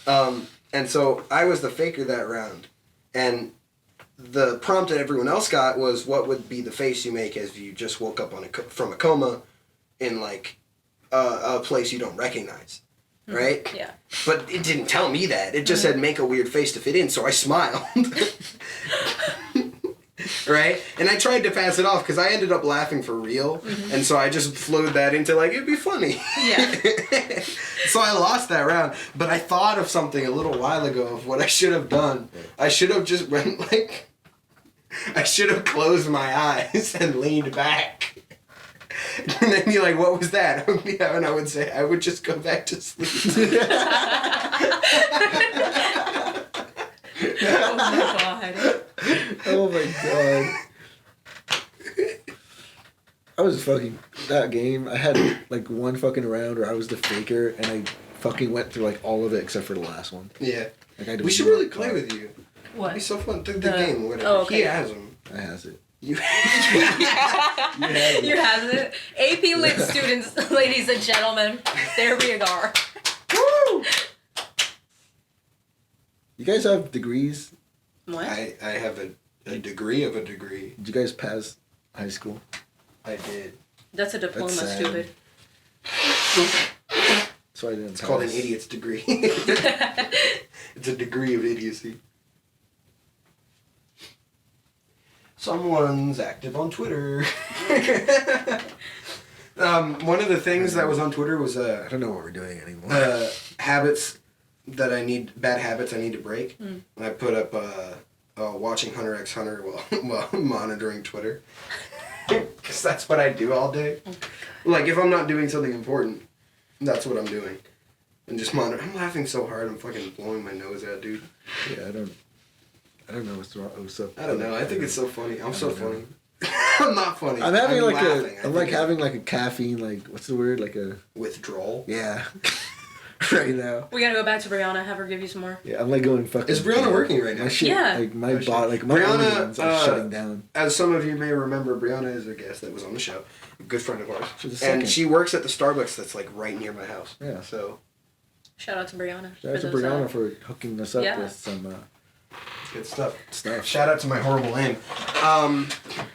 And so I was the faker that round. And the prompt that everyone else got was what would be the face you make as you just woke up from a coma in like a place you don't recognize, right? Yeah. But it didn't tell me that. It just said make a weird face to fit in, so I smiled. Right? And I tried to pass it off because I ended up laughing for real. And so I just flowed that into like, it'd be funny. Yeah. So I lost that round. But I thought of something a little while ago of what I should have done. I should have just went like, I should have closed my eyes and leaned back. And then be like, what was that? And I would say, I would just go back to sleep. Oh my god. Oh my god. I was fucking that game. I had like one fucking round where I was the faker and I fucking went through like all of it except for the last one. Yeah. Like I We should really play with you. It'd What? be so fun. The The- game, whatever. oh, okay. He has them. I has it. You. You have it. AP Lit students, ladies and gentlemen. There we are. Woo! You guys have degrees? What? I have a degree of a degree. Did you guys pass high school? I did. That's a diploma, That's sad. stupid. So I didn't. It's called an idiot's degree. It's a degree of idiocy. Someone's active on Twitter. One of the things that was on Twitter was I don't know what we're doing anymore. habits that bad habits I need to break. Mm. And I put up watching Hunter x Hunter while monitoring Twitter. Because that's what I do all day. Like, if I'm not doing something important, that's what I'm doing. And just monitor. I'm laughing so hard, I'm fucking blowing my nose out, dude. Yeah, I don't know what's wrong. What's up? I don't know. I think it's so funny. I'm so don't know. funny. I'm not funny. I'm having like laughing. I'm like having like a caffeine, like, what's the word? Like a, withdrawal. yeah. Right now. We gotta go back to Brianna, have her give you some more. Yeah, I'm like going fucking. Is Brianna working right now? My shit, Yeah. like my Oh, shit. body, like my Brianna, organs are shutting down. As some of you may remember, Brianna is a guest that was on the show, a good friend of ours, She's the second. and she works at the Starbucks that's like right near my house. Yeah. So Shout out to Brianna. Shout out to for those, Brianna for hooking us up yeah. with some good stuff. stuff. Shout out to my horrible name.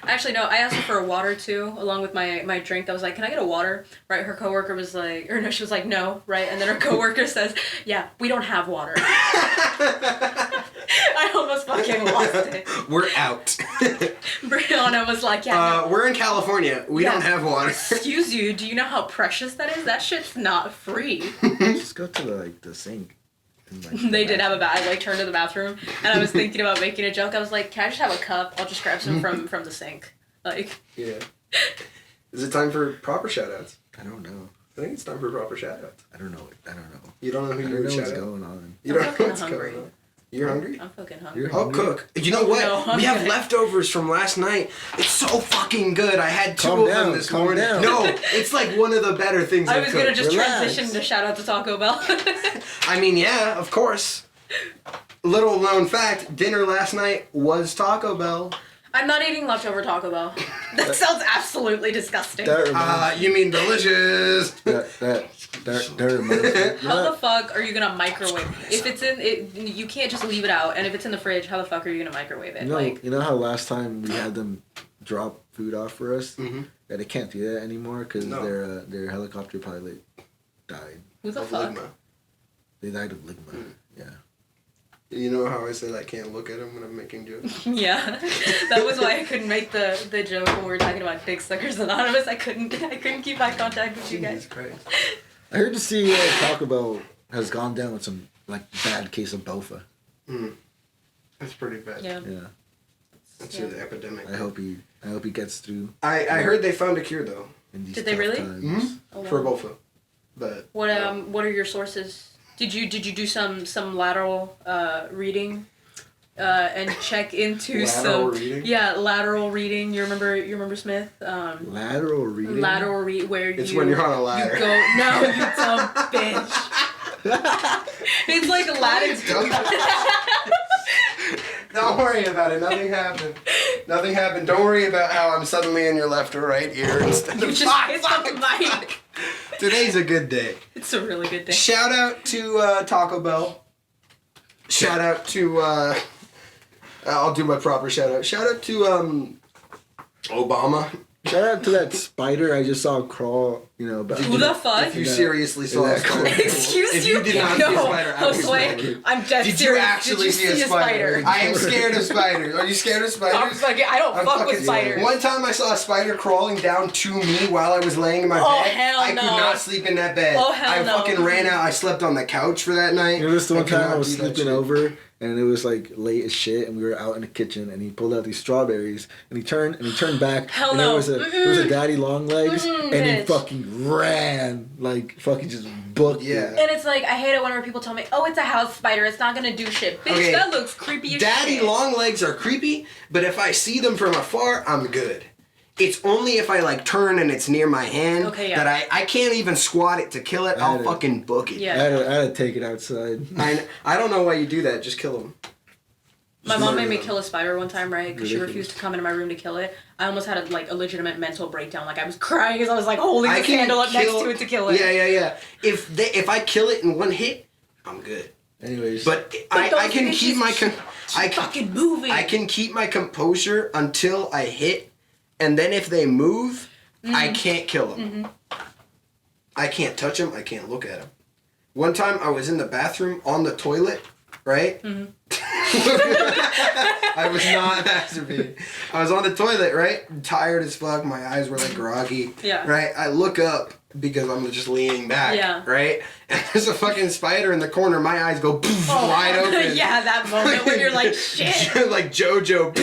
Actually, no, I asked her for a water too, along with my drink. I was like, can I get a water? Right, her coworker was like, or no, she was like, no, right? And then her coworker says, yeah, we don't have water. I almost fucking lost it. We're out. Brianna was like, yeah, no. We're in California. We Yeah. don't have water. Excuse you, do you know how precious that is? That shit's not free. Just go to the sink. And, like, They did have a bath. I like turned to the bathroom, and I was thinking about making a joke. I was like, can I just have a cup? I'll just grab some from the sink. Like, Yeah. Is it time for proper shout-outs? I don't know. I think it's time for proper shout-outs. I don't know. You don't know I who don't you know would shout what's out? going on. You I'm don't know fucking what's hungry. going on. You're hungry? I'm fucking hungry. You're I'll hungry? cook. You know what? No, I'm we have good. leftovers from last night. It's so fucking good. I had two Calm of down, them this calm morning. down. No, it's like one of the better things I I've was gonna cooked. just Relax. transition to shout out to Taco Bell. I mean, yeah, of course. Little known fact, dinner last night was Taco Bell. I'm not eating leftover Taco Bell. That sounds absolutely disgusting. That reminds You mean delicious. that reminds me. How the fuck are you gonna microwave? If it's in it, you can't just leave it out. And if it's in the fridge, how the fuck are you gonna microwave it? You know how last time we had them drop food off for us? Mhm. Yeah, they can't do that anymore because No. their helicopter pilot died. who the Of fuck? Ligma. They died of ligma. Yeah. You know how I said I can't look at him when I'm making jokes? Yeah, that was why I couldn't make the joke when we were talking about Dick Suckers Anonymous. I couldn't keep eye contact with you Jesus guys. Christ. I heard the CEO of Taco Bell has gone down with some like bad case of bofa. That's pretty bad. Yeah. Yeah. That's Yeah. an epidemic. I hope he gets through. I heard they found a cure though In these Did they tough really? times. Oh, for wow. bofa. But What are your sources? Did you do some lateral reading, and check into Lateral some reading? lateral reading? You remember Smith? Lateral reading. Lateral read where it's you when you're on a ladder. you go no you dumb bitch. It's like Latin. Don't worry about it. Nothing happened. Nothing happened. Don't worry about how I'm suddenly in your left or right ear instead You of just hit the mic. Today's a good day. It's a really good thing. Shout out to Taco Bell. Shout out to I'll do my proper shout out. Shout out to Obama. Shout out to that spider I just saw crawl. But Who the fuck? If you Yeah. seriously saw a Yeah. spider. Excuse if you? you did not no, see a spider, I was Josue, joking. I'm dead Did serious. you actually Did you see a spider? I am scared of spiders. Are you scared of I'm spiders? fucking, I don't I'm fuck with fucking- spiders. One time I saw a spider crawling down to me while I was laying in my Oh, bed. hell I could no. not sleep in that bed. Oh, hell I no. fucking ran out. I slept on the couch for that night. This the one could time not I was do that sleeping shit. over and it was like late as shit and we were out in the kitchen and he pulled out these strawberries and he turned back Hell and no. there was a daddy long legs and he bitch. fucking ran like fucking just booked Yeah. it. And it's like, I hate it whenever people tell me, oh, it's a house spider, it's not gonna do shit. Bitch, Okay. that looks creepy as Daddy shit. long legs are creepy, but if I see them from afar, I'm good. It's only if I like turn and it's near my hand Okay, yeah. that I can't even squat it to kill it. I'll I fucking book it. Yeah. I had to take it outside. I don't know why you do that. Just kill them. My mom made me kill a spider one time, right? Because she Ridiculous. refused to come into my room to kill it. I almost had a legitimate mental breakdown. Like I was crying as I was like holding the candle up next to it to kill it. Yeah. If I kill it in one hit, I'm good. Anyways, But I can keep my fucking moving. I can keep my composure until I hit, and then if they move, I can't kill them. I can't touch them. I can't look at them. One time I was in the bathroom on the toilet, right? I was not masturbating. I was on the toilet, right? Tired as fuck. My eyes were like groggy. Yeah. Right? I look up because I'm just leaning back. Yeah. Right? And there's a fucking spider in the corner. My eyes go poof, wide open. Yeah, that moment when you're like, shit. Like JoJo.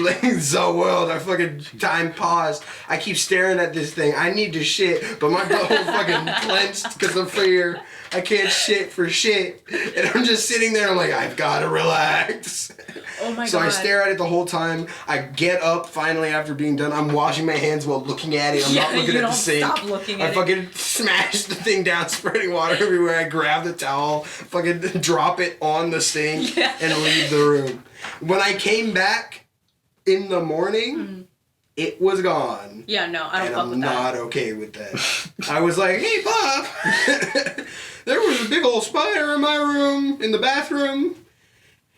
Like the world. I fucking time paused. I keep staring at this thing. I need to shit, but my butthole fucking clenched because of fear. I can't shit for shit. And I'm just sitting there. I'm like, I've got to relax. Oh my god. So I stare at it the whole time. I get up finally after being done. I'm washing my hands while looking at it. I'm not looking you at don't the sink. stop looking at I fucking smash the thing down, spreading water everywhere. I grab the towel, fucking drop it on the sink, Yeah. and leave the room. When I came back in the morning, it was gone. Yeah, no, I don't And fuck I'm with not okay with that. I was like, hey, Pop, there was a big old spider in my room, in the bathroom,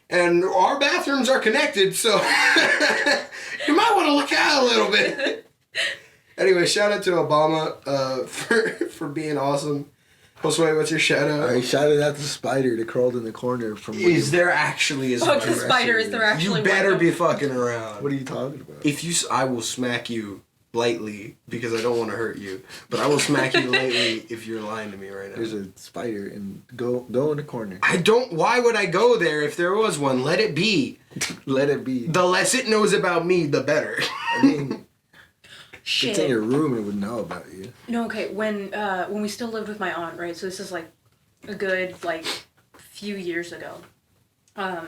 and our bathrooms are connected, so you might want to look out a little bit. Anyway, shout out to Obama for being awesome. Josue, what's your shout out? I shouted at the spider that crawled in the corner from. Is there actually a Fuck spider? the spider, is there actually You better one? be fucking around. What are you talking about? If you, I will smack you lightly because I don't want to hurt you, but I will smack you lightly if you're lying to me right now. There's a spider and go in the corner. I don't. Why would I go there if there was one? Let it be. Let it be. The less it knows about me, the better. I mean, if Shit. it's in your room, it would know about you. No, okay. When we still lived with my aunt, right? So this is like a good like few years ago. I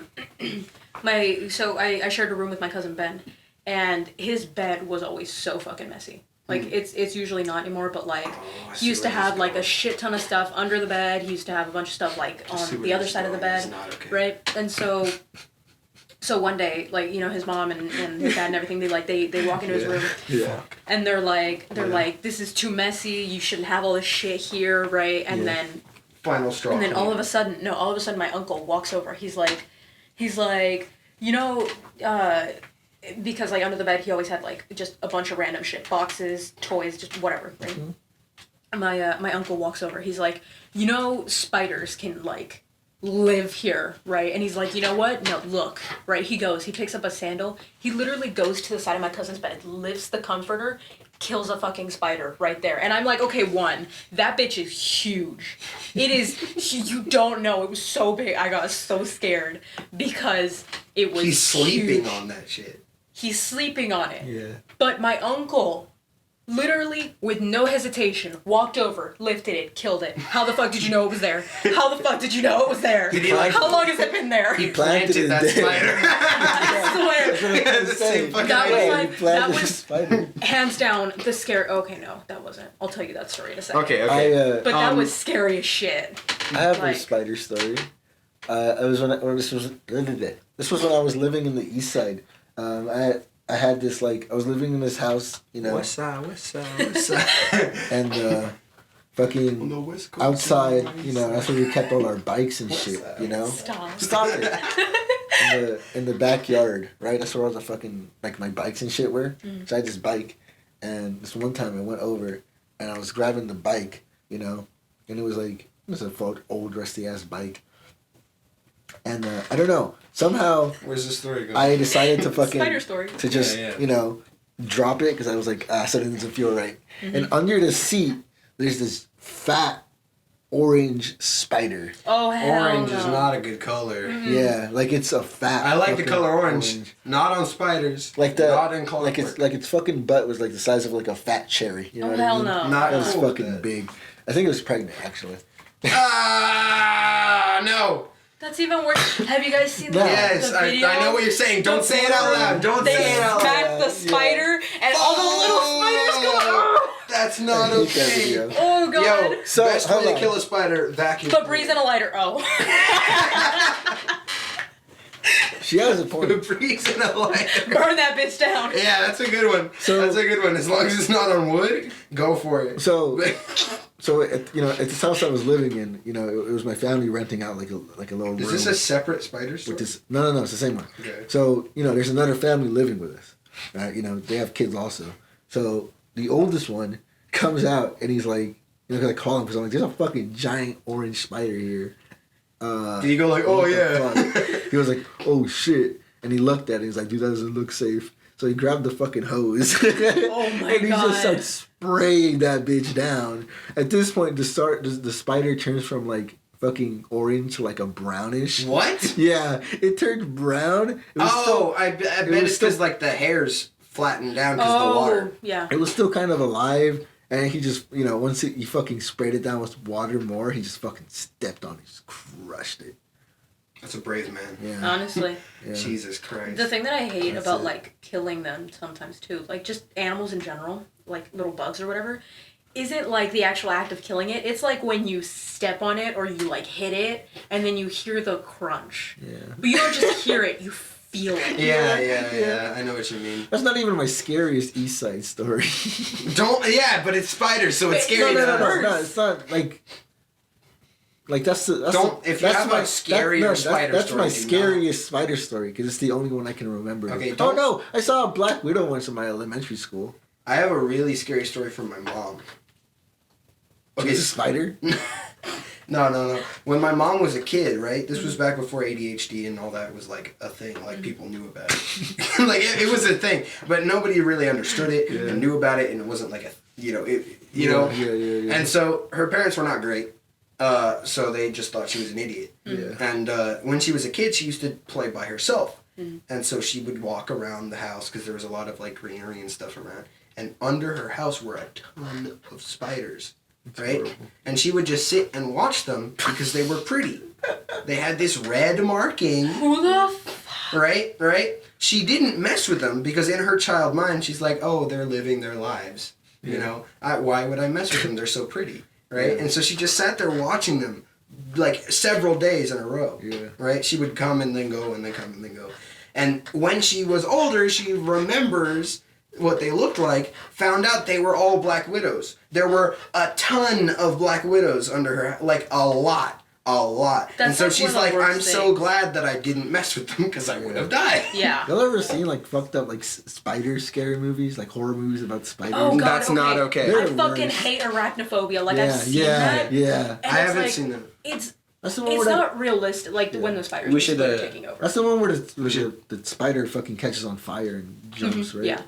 shared a room with my cousin Ben, and his bed was always so fucking messy. Like it's usually not anymore, but like he used to have like a shit ton of stuff under the bed. He used to have a bunch of stuff like on the other side of the bed, right? And so one day, like, you know, his mom and his dad and everything, they walk into his room Yeah. and they're like, this is too messy. You shouldn't have all this shit here, right? And then Final straw. and then all of a sudden, my uncle walks over. He's like, you know, because like under the bed he always had like just a bunch of random shit, boxes, toys, just whatever, right? And my uncle walks over. He's like, you know, spiders can like live here, right? And he's like, you know what? No, look, right? He picks up a sandal. He literally goes to the side of my cousin's bed, lifts the comforter, kills a fucking spider right there. And I'm like, okay, that bitch is huge. It is, you don't know. It was so big. I got so scared because it was He's sleeping huge. on that shit. He's sleeping on it. Yeah. But my uncle, literally, with no hesitation, walked over, lifted it, killed it. How the fuck did you know it was there? How the fuck did you know it was there? Did he like- How long has it been there? He planted planted it that there. spider. I swear. He has the same fucking That was idea. like- He planted that the was- spider. Hands down, the scare. Okay, no, that wasn't. I'll tell you that story in a second. Okay, okay. But that was scary as shit. I have Like- a spider story. I was when this was when I was living in the East Side. I had this like I was living in this house, you know, West side, west side, west side. and On fucking the west coast. outside, you know, that's where we kept all our bikes and shit, you know. Stop. Stop it. In the backyard, right? That's where all the fucking like my bikes and shit were. So I had this bike, and this one time I went over, and I was grabbing the bike, you know, and it was a old rusty ass bike, and I don't know, somehow Where's the story going? I decided to fucking Spider story. to just Yeah. you know drop it because I was like something doesn't feel right, and under the seat there's this fat orange spider. Oh hell Orange no. is not a good color. Yeah, like it's a fat. I like the fucking color orange. Not on spiders. Like the not in clockwork. like its fucking butt was like the size of like a fat cherry. You know Oh what hell I mean? no. Not It was cool with fucking that. big. I think it was pregnant actually. No. That's even worse. Have you guys seen the, Yes, the I video? know what you're saying. Don't say it out loud. Don't They say it out smack loud. the spider and all the little spiders go. "Oh." That's not I hate that okay. video. Oh god. Yo, So, best way hold to on. kill a spider, vacuum. Febreze and a lighter. Oh. She has a point. Febreze and a lighter. Burn that bitch down. Yeah, that's a good one. So- That's a good one. As long as it's not on wood, go for it. So at this house I was living in, it was my family renting out like a little room. Is this a separate spider store? with this? No, it's the same one. Okay. So there's another family living with us. They have kids also. So the oldest one comes out and he's like, cause I call him because I'm like, there's a fucking giant orange spider here. Did you go like, oh What the yeah? fuck? He was like, oh shit, and he looked at it. He's like, dude, that doesn't look safe. So he grabbed the fucking hose. Oh my and he God. just starts spraying that bitch down. At this point, the spider turns from like fucking orange to like a brownish. What? Yeah, it turned brown. It was Oh, I bet was it's because still- like the hairs flattened down because of the water. Yeah. It was still kind of alive, and he just, once he fucking sprayed it down with water more, he just fucking stepped on it, just crushed it. That's a brave man. Yeah. Honestly. Yeah. Jesus Christ. The thing that I hate That's about it. like killing them sometimes too, like just animals in general, like little bugs or whatever, isn't like the actual act of killing it. It's like when you step on it or you like hit it and then you hear the crunch. Yeah. But you don't just hear it, you feel it. Yeah. I know what you mean. That's not even my scariest East Side story. But it's spiders, so it's But- scary. no, to us. no, it's not like that's the that's Don't- the, if you that's have my, a scarier spider that's story, my do scariest spider story because it's the only one I can remember. Okay, Oh don't- no, I saw a Black Widow once in my elementary school. I have a really scary story from my mom. Okay, it's a spider. No. When my mom was a kid, right? This was back before ADHD and all that was like a thing. Like people knew about it. Like it was a thing, but nobody really understood it and knew about it, and it wasn't like a Yeah. And so her parents were not great. So they just thought she was an idiot. Yeah. And when she was a kid, she used to play by herself. And so she would walk around the house because there was a lot of like greenery and stuff around. And under her house were a ton of spiders, right? horrible. And she would just sit and watch them because they were pretty. They had this red marking, Who the right? She didn't mess with them because in her child mind, she's like, oh, they're living their lives. You know, why would I mess with them? They're so pretty, right? Yeah. And so she just sat there watching them like several days in a row, Yeah. right? She would come and then go and then come and then go. And when she was older, she remembers what they looked like, found out they were all Black Widows. There were a ton of Black Widows under her, like a lot. And That's so like she's one of like, the worst I'm so things. glad that I didn't mess with them because I would have died. Yeah. Y'all ever seen like fucked up like spider scary movies, like horror movies about spiders? Oh god, That's not okay. They're I the fucking worst. hate arachnophobia. Like yeah, I've seen yeah, that. yeah. And I it's haven't like, seen them. It's That's the one it's where not realistic. Like Yeah. when the spiders We should, are taking over. that's the one where the spider fucking catches on fire and jumps, right? Yeah.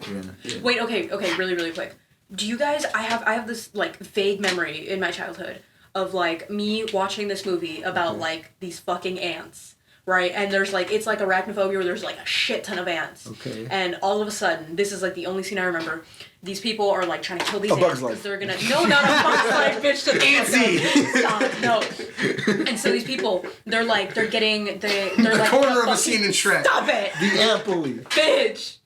Yeah. Wait, okay, really quick. Do you guys? I have this like vague memory in my childhood of like me watching this movie about like these fucking ants, right? And there's like it's like arachnophobia where there's like a shit ton of ants. Okay. And all of a sudden, this is like the only scene I remember. These people are like trying to kill these A ants Bug's Life. because they're gonna not a Bug's Life, bitch. To the Antsy. Stop, no. And so these people, they're like getting they're The like corner of a fucking- scene in Shrek. Stop it, The ant bully. bitch.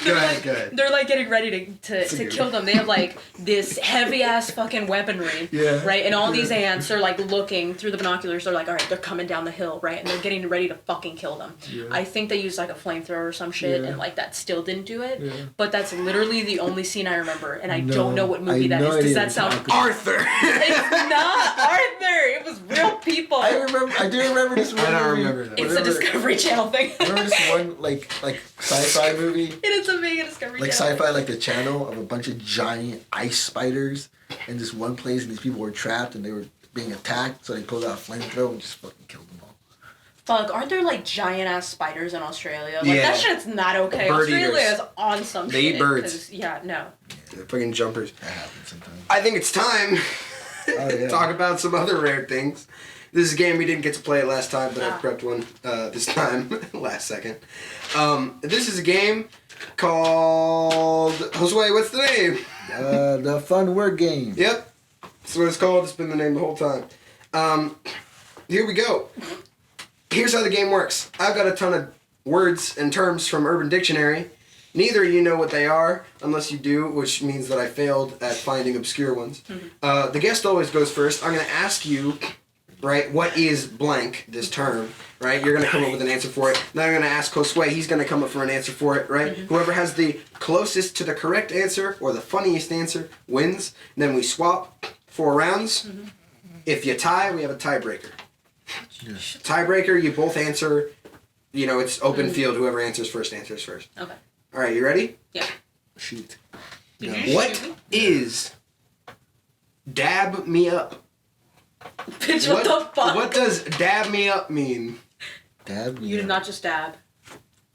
Go ahead. They're like getting ready to kill them. They have like this heavy ass fucking weaponry. Yeah. Right? And all these ants are like looking through the binoculars. They're like, all right, they're coming down the hill, right? And they're getting ready to fucking kill them. Yeah. I think they used like a flamethrower or some shit, Yeah. and like that still didn't do it. Yeah. But that's literally the only scene I remember, and I No, don't know what I movie that have no is. Does idea that what sound? you're talking Arthur. It's not Arthur. It was real people. I do remember this one. I don't movie. remember that. It's a Discovery Channel thing. Remember this one like sci-fi movie? It is a big Discovery Like Channel. sci-fi, like the channel of a bunch of giant ice spiders in this one place, and these people were trapped and they were being attacked. So they pulled out a flamethrower and just fucking killed them all. Fuck, aren't there like giant ass spiders in Australia? Like Yeah. that shit's not okay. Bird Australia eaters. is on some They shit. eat birds. 'Cause- Yeah, no. They're fucking jumpers. That happens sometimes. I think it's time Oh, to yeah. talk about some other rare things. This is a game we didn't get to play it last time, but I prepped one this time, last second. This is a game called Josue. What's the name? The fun word game. Yep, that's what it's called. It's been the name the whole time. Here we go. Here's how the game works. I've got a ton of words and terms from Urban Dictionary. Neither of you know what they are, unless you do, which means that I failed at finding obscure ones. The guest always goes first. I'm going to ask you right? What is blank, this term, right? You're going to come up with an answer for it. Then I'm going to ask Josue. He's going to come up for an answer for it, right? Whoever has the closest to the correct answer or the funniest answer wins. And then we swap 4 rounds. If you tie, we have a tiebreaker. Tiebreaker, you both answer. You know, it's open field. Whoever answers first answers first. Okay. All right, you ready? Yeah. Shoot. Did Yeah. you What shoot me? is dab me up? Bitch, what the fuck? What does dab me up mean? Dab. You did not just dab.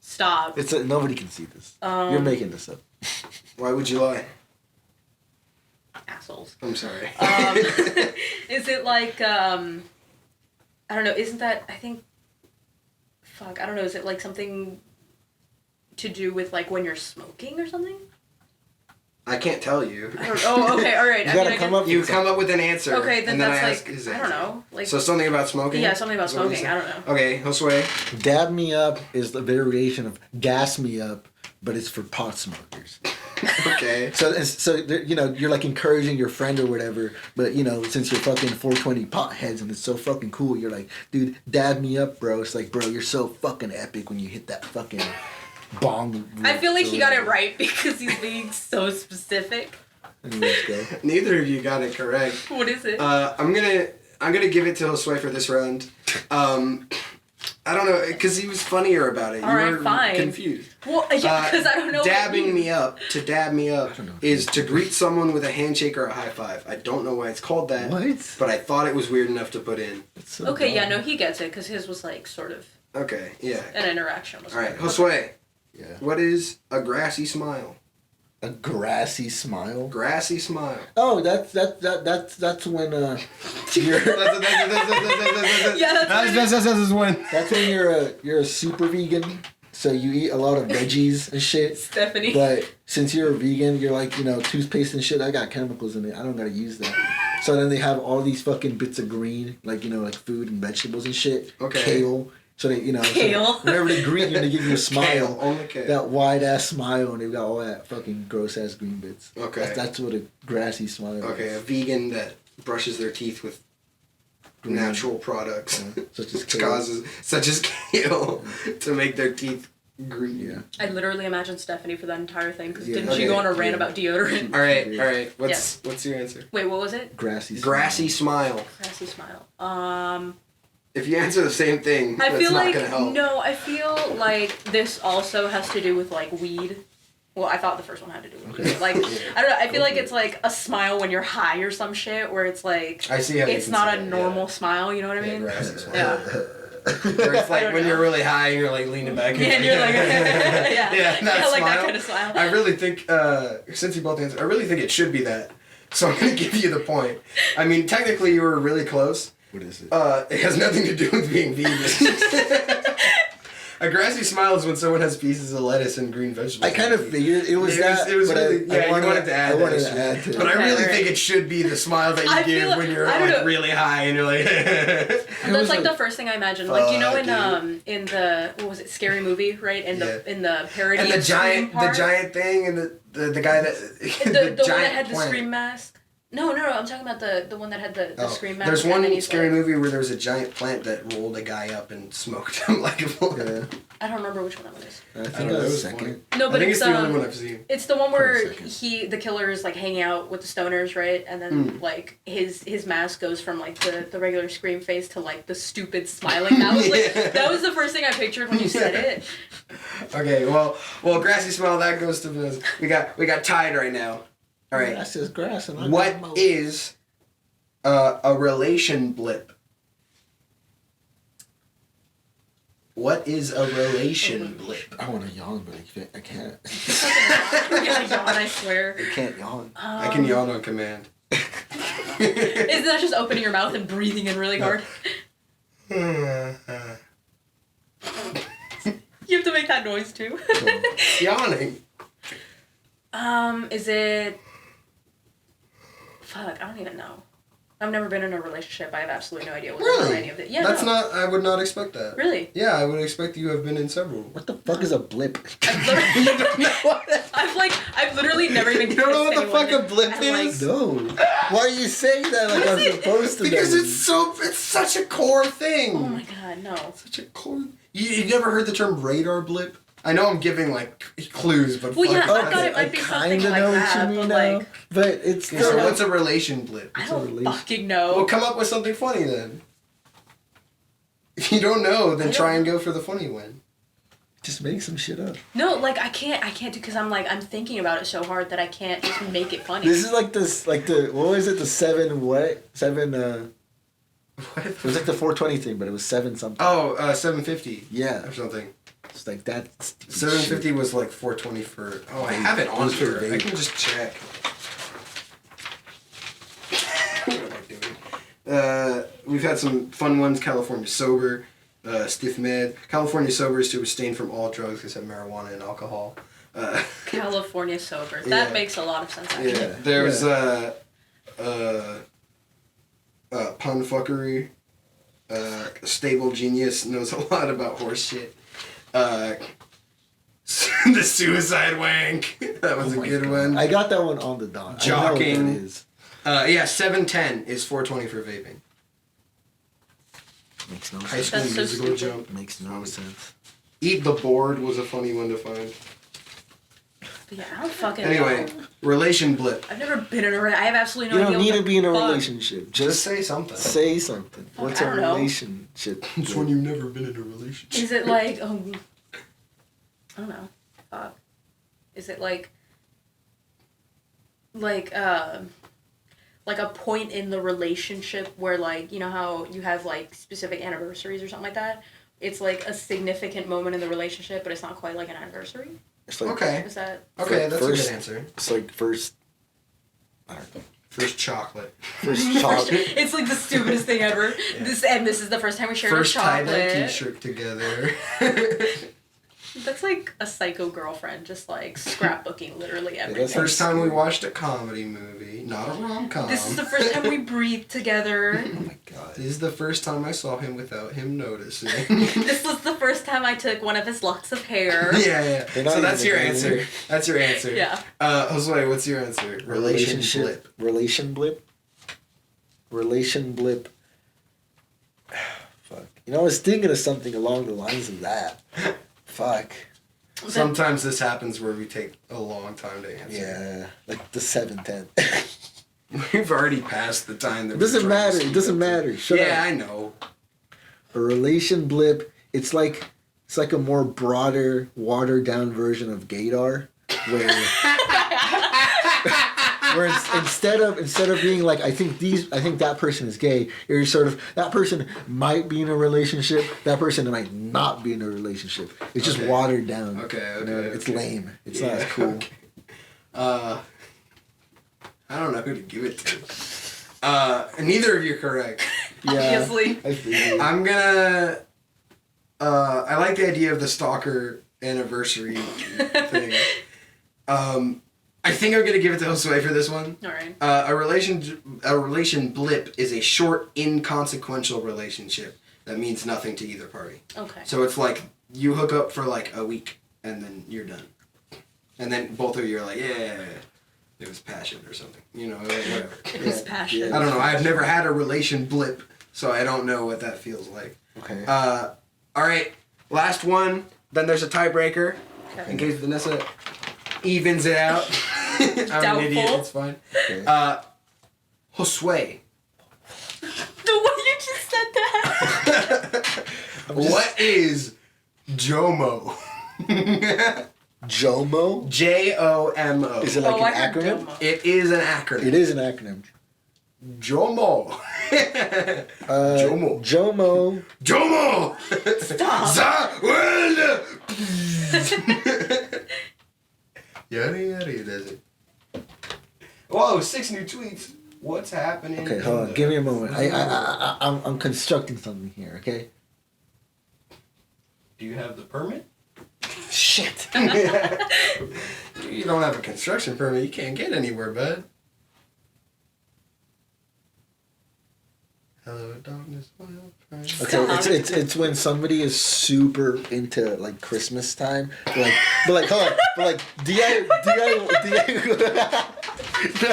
Stop. It's nobody can see this. You're making this up. Why would you lie? Assholes. I'm sorry. Is it like, I don't know, isn't that, I think, fuck, I don't know, is it like something to do with like when you're smoking or something? I can't tell you. I don't Oh, okay, alright. You gotta come up. You with come up with an answer. Okay, then and that's I like, ask his I answer. don't know. Like, So something about smoking? yeah, something about Is what you smoking, said? I don't know. Okay, Josue. something. Dab me up is the variation of gas me up, but it's for pot smokers. Okay. So you know, you're like encouraging your friend or whatever, but you know, since you're fucking 420 potheads and it's so fucking cool, you're like, dude, dab me up, bro. It's like, bro, you're so fucking epic when you hit that fucking bong. I feel like he got it right. right because he's being so specific. Anyways, go. Neither of you got it correct. What is it? I'm gonna give it to Josue for this round. I don't know, because he was funnier about it. All You right, were fine. confused. Well, yeah, because I don't know. Dabbing what it me up, to dab me up, I don't know. is to greet someone with a handshake or a high five. I don't know why it's called that. What? But I thought it was weird enough to put in. That's so Okay, yeah, dumb. no, he gets it because his was like sort of Okay, yeah. an interaction. Was Alright, Josue, Yeah. what is a grassy smile? A grassy smile. Grassy smile. Oh, that's when you're Yeah, That's when. that's when you're a super vegan, so you eat a lot of veggies and shit. Stephanie. But since you're a vegan, you're like, you know, toothpaste and shit, I got chemicals in it. I don't gotta use that. So then they have all these fucking bits of green, like, you know, like food and vegetables and shit. Okay. Kale. So they, you know, Kale. So whenever they greet you, they give you a smile. Kale, only kale. That wide ass smile, and they've got all that fucking gross ass green bits. Okay. That's what a grassy smile Okay, is. a vegan that brushes their teeth with Green. natural products. Yeah, such as kale. Causes such as kale to make their teeth green. Yeah. I literally imagined Stephanie for that entire thing because Yeah. didn't she go on a rant Yeah. about deodorant? All right. What's your answer? Wait, what was it? Grassy smile. Grassy smile. Grassy smile. If you answer the same thing, I that's feel not like gonna help. no. I feel like this also has to do with like weed. Well, I thought the first one had to do with weed. Like I don't know. I feel like it's like a smile when you're high or some shit, where it's like I see how you it's can not see a that, normal yeah. smile. You know what I Yeah, mean? grassy smile. Yeah. Or it's I like don't when know. you're really high and you're like leaning back. Yeah, and you're like, yeah, Yeah, that like smile. that kind of smile. I really think, since you both answered, I really think it should be that. So I'm gonna give you the point. I mean, technically you were really close. What is it? It has nothing to do with being vegan. A grassy smile is when someone has pieces of lettuce and green vegetables. I kind of figured it was that. It was but really, I you wanted to add I wanted that to add shit. to But it. I really Okay, think it should be the smile that you I give feel- when you're I don't like know. really high and you're like. That's like the first thing I imagined. Like you know Fuck, in the what was it, Scary Movie, right? In the parody And the of Scream giant part. thing and the guy that the one that had the plant. scream mask. No, I'm talking about the one that had the Oh, scream mask. there's and then one he's scary like- movie where there was a giant plant that rolled a guy up and smoked him like a bullet. Yeah. I don't remember which one that one is. I I think don't that know. It was was second. No, I but think it's it's the only one I've seen. It's the one where Second. the killer is like hanging out with the stoners, right? And then like his mask goes from like the regular scream face to like the stupid smiling. That was like Yeah. that was the first thing I pictured when you said it. Okay, well, grassy smile. That goes to Viz. We got tied right now. All right. That's just grass. And I What got is a relation blip? What is a relation blip? I want to yawn, but I can't. I'm gonna yawn, I swear. I can't yawn. I can yawn on command. Isn't that just opening your mouth and breathing in really hard? You have to make that noise too. Yawning. Is it? Fuck, I don't even know. I've never been in a relationship. I have absolutely no idea what Really? any of it. Yeah, That's no. not. I would not expect that. Really. Yeah, I would expect you have been in several. What the fuck is a blip? I've literally, I've literally never even. You don't know what the kissed anyone fuck a blip and, like, is? No. Why are you saying that like I'm supposed to Because know? it's such a core thing. Oh my god, no. Such a core. You've never heard the term radar blip? I know I'm giving like clues, but Well, yeah, fuck I it. thought it might be something kinda like know that, what you mean but now, like, but it's Okay, still so what's a relation blip? I a don't relation- fucking know. Well, come up with something funny then. If you don't know, then try and go for the funny one. just make some shit up. No, like I can't do because I'm thinking about it so hard that I can't just make it funny. This is like this, like the what was it? The 7. What? It was like the 420 thing, but it was 7 something. Oh, 750 Yeah, or something. it's like that. 750 was like 420 for. Oh, I have it on here. I can just check. What am I doing? We've had some fun ones. California sober, stiff med. California sober is to abstain from all drugs except marijuana and alcohol. California sober. Yeah. That makes a lot of sense. Actually. Yeah, there's pun fuckery. Stable genius knows a lot about horse shit. The suicide wank. That was Oh a my good God. one. I got that one on the dot. I know what Jocking. that is. Yeah, 710 is 420 for vaping. Makes no High sense. School That's so Musical stupid. joke. Makes no sense. Eat the board was a funny one to find. But yeah, I don't fucking Anyway, know. relation blip. I've never been in a I have absolutely You no idea. don't need what to the be in a fuck. relationship. Just Just say something. say something. What's I a don't know. relationship? It's when you've never been in a relationship. Is it like I don't know. Fuck. Is it like a point in the relationship where like you know how you have like specific anniversaries or something like that? It's like a significant moment in the relationship, but it's not quite like an anniversary. It's like Okay. Is that Okay, that's a First- good answer. it's like first. I don't know. First chocolate. First chocolate. it's like the stupidest thing ever. This is the first time we shared First a chocolate. tie-dye t-shirt together. That's like a psycho girlfriend, just like scrapbooking literally everything. that's First time we watched a comedy movie, not a rom-com. This is the first time we breathed together. Oh my god. This is the first time I saw him without him noticing. This was the first time I took one of his locks of hair. Yeah. They're not So that's even your together. answer. That's your answer. Yeah. Josue, what's your answer? Relation blip. Relation blip. Relation blip. Fuck. You know, I was thinking of something along the lines of that. Fuck. Sometimes this happens where we take a long time to answer. Yeah. Like the 710. We've already passed the time that It doesn't we're trying to matter. It speed doesn't up to. matter. Shut Yeah, up. I know. A relation blip. It's like a more broader, watered down version of gaydar, where instead of being like I think that person is gay, you're sort of that person might be in a relationship, that person might not be in a relationship. It's just Okay. watered down. Okay, You know, okay, it's okay. lame. It's not as cool. Okay. I don't know who to give it to. Neither of you are correct. Yeah. Obviously. I figured. I'm gonna. I like the idea of the stalker anniversary thing. I think I'm gonna give it to Josue for this one. All right. A relation blip is a short, inconsequential relationship that means nothing to either party. Okay. So it's like you hook up for like a week and then you're done, and then both of you are like, yeah, it was passion or something, you know, whatever. It was Yeah. passion. Yeah. I don't know. I've never had a relation blip, so I don't know what that feels like. Okay. All right, last one. Then there's a tiebreaker Okay. in case Vanessa evens it out. I'm an idiot. Doubtful. It's fine. Okay. Josue. The way you just said that. What is JOMO? JOMO? JOMO. Is it like I an heard acronym? Domo. It is an acronym. It is an acronym. JOMO. JOMO. JOMO. JOMO. Stop. The world. Yada yada does it. Whoa! 6 new tweets. What's happening? Okay, in hold on. the- Give me a moment. I'm constructing something here. Okay. Do you have the permit? Shit. You don't have a construction permit. You can't get anywhere, bud. Hello, darkness, my old friend. Okay, it's when somebody is super into like Christmas time, hold on, but like DI.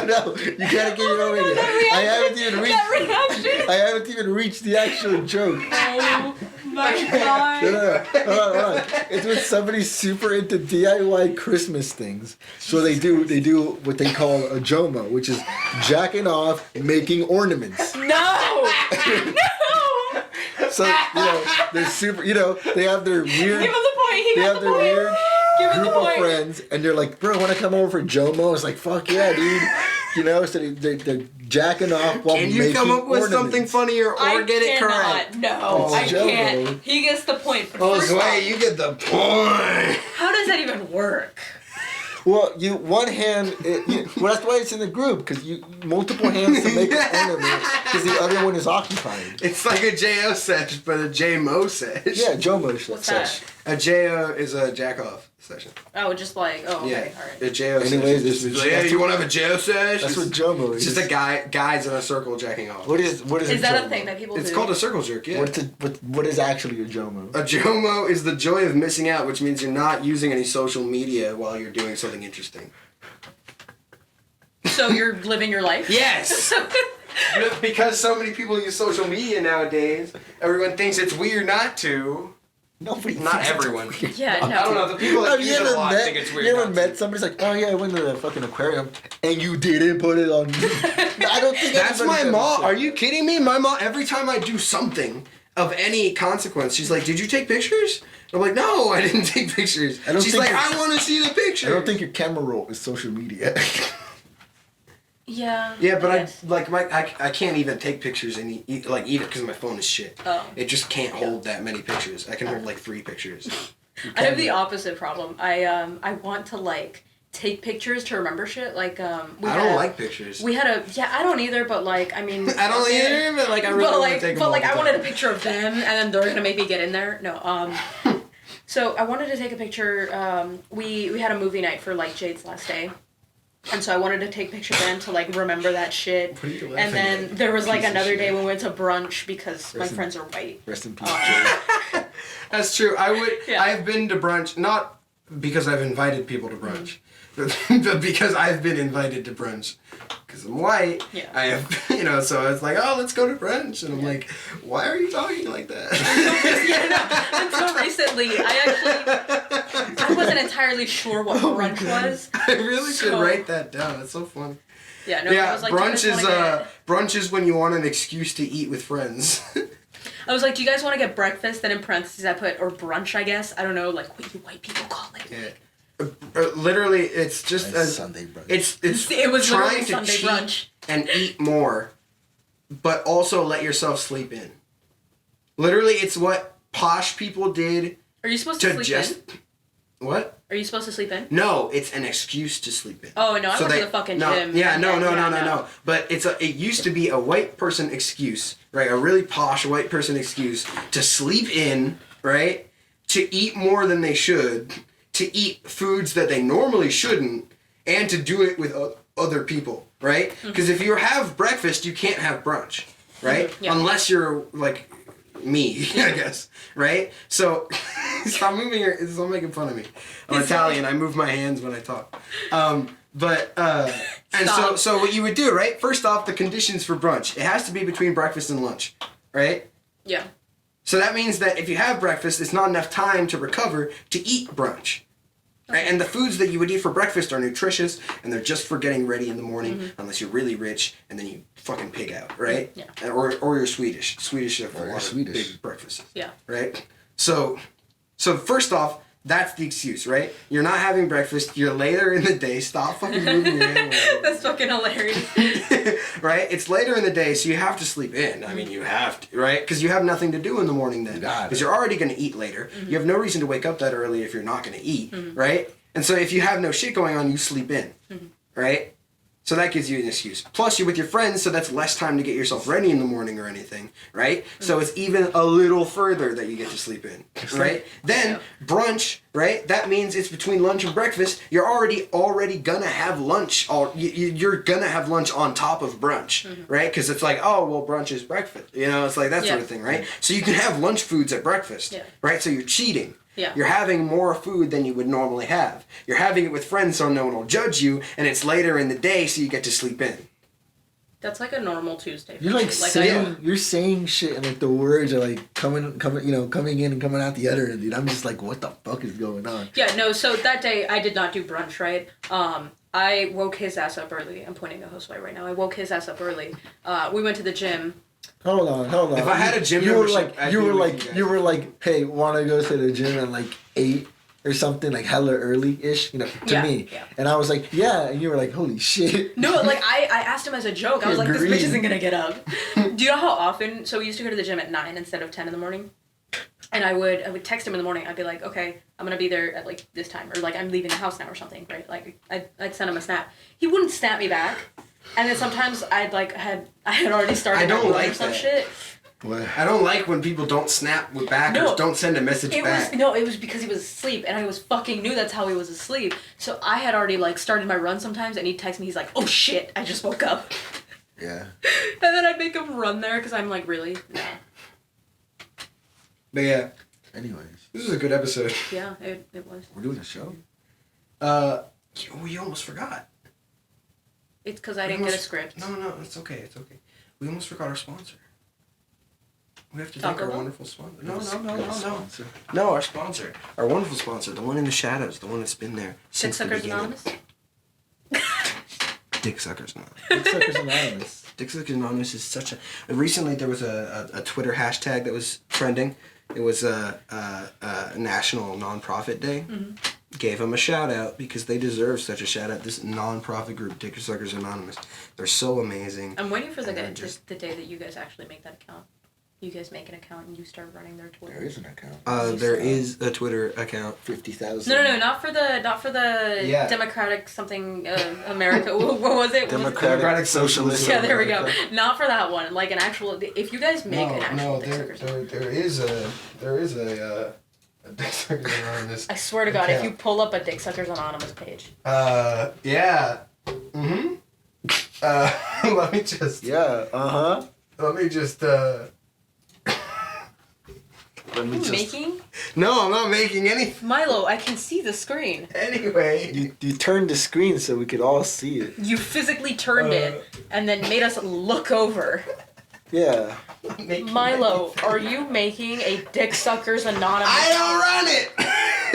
No, you gotta get it over here. I haven't even reached the actual joke. Oh my god. No. Hold on. It's when somebody's super into DIY Christmas things. So they do what they call a Jomo, which is jacking off, making ornaments. No! No! So, they're super, they have their weird, Give him the point. He they got have the their point. weird Give him the group of point. friends, and they're like, bro, want to come over for Jomo? It's like, fuck yeah, dude. So they're jacking off while Can making you come up with ornaments. something funnier or get it correct? No, It's I Jomo. can't. He gets the point. But Oh, first off, Sway, you get the point. how does that even work? Well, one hand, well, that's why it's in the group, because you multiple hands to make an ornament, because the other one is occupied. It's like a JO sesh, but a J-Mo sesh. Yeah, Jomo What's sesh. that? A JO is a jack-off session. Oh, just like, oh, okay, Yeah, alright. a JO sesh. Anyways, It's this is- like, hey, you want to have a JO sesh? That's what Jomo It's is. just a guys in a circle jacking off. What is Is that Jomo? a thing that people It's do? called a circle jerk, yeah. What is actually a Jomo? A JOMO is the joy of missing out, which means you're not using any social media while you're doing something interesting. So you're living your life? Yes! Because so many people use social media nowadays, everyone thinks it's weird not to. Nobody. Not thinks it's everyone. weird. Yeah, no. I don't know, the people that Have use you it a ever lot met? think it's weird You ever not met to. somebody's like, oh yeah, I went to the fucking aquarium, and you didn't put it on. I don't think That's my anybody's ever mom. said- Are you kidding me? My mom, every time I do something of any consequence, she's like, did you take pictures? I'm like, no, I didn't take pictures. I don't She's think like, it's- I want to see the picture. I don't think your camera roll is social media. Yeah. Yeah, but guess. I can't even take pictures and eat because my phone is shit. Oh. It just can't hold that many pictures. I can hold like 3 pictures. I have the opposite problem. I want to like take pictures to remember shit. Like I don't like pictures. We had I don't either, but like I mean I don't either, but like I really but want to like take them but all like the I time. wanted a picture of them and then they're gonna make me get in there. No, so I wanted to take a picture. We had a movie night for like Jade's last day. And so I wanted to take pictures then to like remember that shit. What are you And laughing then at? there was like Piece of another shit. day when we went to brunch because my Rest in- friends are white. Rest in peace, Oh. Jay. That's true. Yeah. I've been to brunch, not because I've invited people to brunch, but because I've been invited to brunch. Because I'm white, Yeah. I have, so it's like, oh, let's go to brunch. And I'm like, why are you talking like that? Yeah, no, until recently, I wasn't entirely sure what brunch was. I really should So- write that down. That's so fun. Yeah, no, I Yeah, was like, do you brunch guys is wanna brunch is when you want an excuse to eat with friends. I was like, do you guys want to get breakfast? Then in parentheses I put, or brunch, I guess. I don't know, like what you white people call it. Yeah. Literally, it's just Nice Sunday brunch. it's It was trying literally to Sunday cheat brunch. and eat more, but also let yourself sleep in. Literally, it's what posh people did Are you supposed to to sleep just in? what? Are you supposed to sleep in? No, it's an excuse to sleep in. Oh, no, I went to the fucking no, gym. Yeah, no. no. But it used to be a white person excuse, right? A really posh white person excuse to sleep in, right? To eat more than they should, to eat foods that they normally shouldn't, and to do it with other people, right? Because if you have breakfast, you can't have brunch, right? Yeah. Unless you're like me, I guess, right? So stop moving your. Stop making fun of me. I'm Italian. I move my hands when I talk. And Stop. so what you would do, right? First off, the conditions for brunch. It has to be between breakfast and lunch, right? Yeah. So that means that if you have breakfast, it's not enough time to recover to eat brunch. Right? And the foods that you would eat for breakfast are nutritious, and they're just for getting ready in the morning, unless you're really rich, and then you fucking pig out, right? Yeah. Or you're Swedish. Swedish have a Or lot you're of Swedish. big breakfasts. Yeah. Right? So first off, that's the excuse, right? You're not having breakfast, you're later in the day, stop fucking moving your hand. That's fucking hilarious. Right? It's later in the day, so you have to sleep in. I mean, you have to, right? Because you have nothing to do in the morning then. You got it. Because you're already going to eat later. You have no reason to wake up that early if you're not going to eat, right? And so if you have no shit going on, you sleep in, right? So that gives you an excuse. Plus, you're with your friends, so that's less time to get yourself ready in the morning or anything, right? So it's even a little further that you get to sleep in, right? Then brunch, right? That means it's between lunch and breakfast. You're already gonna have lunch. You're gonna have lunch on top of brunch, right? Because it's like, oh, well, brunch is breakfast. You know, it's like that sort of thing, right? So you can have lunch foods at breakfast, right? So you're cheating. Yeah. You're having more food than you would normally have. You're having it with friends so no one will judge you, and it's later in the day so you get to sleep in. That's like a normal Tuesday. For You're like me. saying you're saying shit and like the words are like coming in and coming out the other end, dude. I'm just like, what the fuck is going on? Yeah, no, so that day I did not do brunch, right? I woke his ass up early. I'm pointing at Josue right now. I woke his ass up early. We went to the gym. Hold on. If I had a gym you were membership, like, I'd you be were with like, you guys. you were like, hey, want to go to the gym at like 8 or something, like hella early-ish, to Yeah, me. yeah. And I was like, yeah, and you were like, holy shit. No, like I asked him as a joke. I was like, this Agreed. bitch isn't gonna get up. Do you know how often? So we used to go to the gym at 9 instead of 10 in the morning. And I would text him in the morning. I'd be like, okay, I'm gonna be there at like this time, or like I'm leaving the house now or something, right? Like I'd send him a snap. He wouldn't snap me back. And then sometimes I had already started. I don't doing like some that. shit. What? I don't like when people don't snap with back No. or don't send a message back. It was because he was asleep, and I was fucking knew that's how he was asleep. So I had already like started my run sometimes, and he'd text me. He's like, "Oh shit, I just woke up," Yeah. and then I'd make him run there because I'm like, really, no. But yeah, Anyways, this was a good episode. Yeah, it was. we're doing a show? We almost forgot. It's because I didn't get a script. No, it's okay. We almost forgot our sponsor. We have to Taco thank our Bell? wonderful sponsor. No. Sponsor. No, our sponsor. Our wonderful sponsor. The one in the shadows. The one that's been there Dick since the Suckers beginning. Anonymous. Dick Suckers Anonymous. Dick Suckers Anonymous. Dick Suckers Anonymous is such a... Recently there was a Twitter hashtag that was trending. It was a National Nonprofit Day. Mm-hmm. Gave them a shout out because they deserve such a shout out. This nonprofit group, Dick Suckers Anonymous. They're so amazing. I'm waiting for And they're the day that you guys actually make that account. You guys make an account and you start running their Twitter. There is an account. There is a Twitter account. 50,000. No, not for the Yeah. Democratic something America. What was it? What was it? Democratic Socialist. Yeah, there we go. Not for that one. Like an actual. If you guys make an actual Dick Suckers. there is a Dick Suckers Anonymous. I swear to God, if account. you pull up a Dick Suckers Anonymous page. Yeah. Mm-hmm. Let me just. Yeah, uh-huh. Let me just. Let me just... Making? No, I'm not making anything. Milo, I can see the screen. Anyway. You turned the screen so we could all see it. You physically turned it and then made us look over. Yeah. I'm making Milo, anything. are you making a Dick Suckers Anonymous? I don't run it.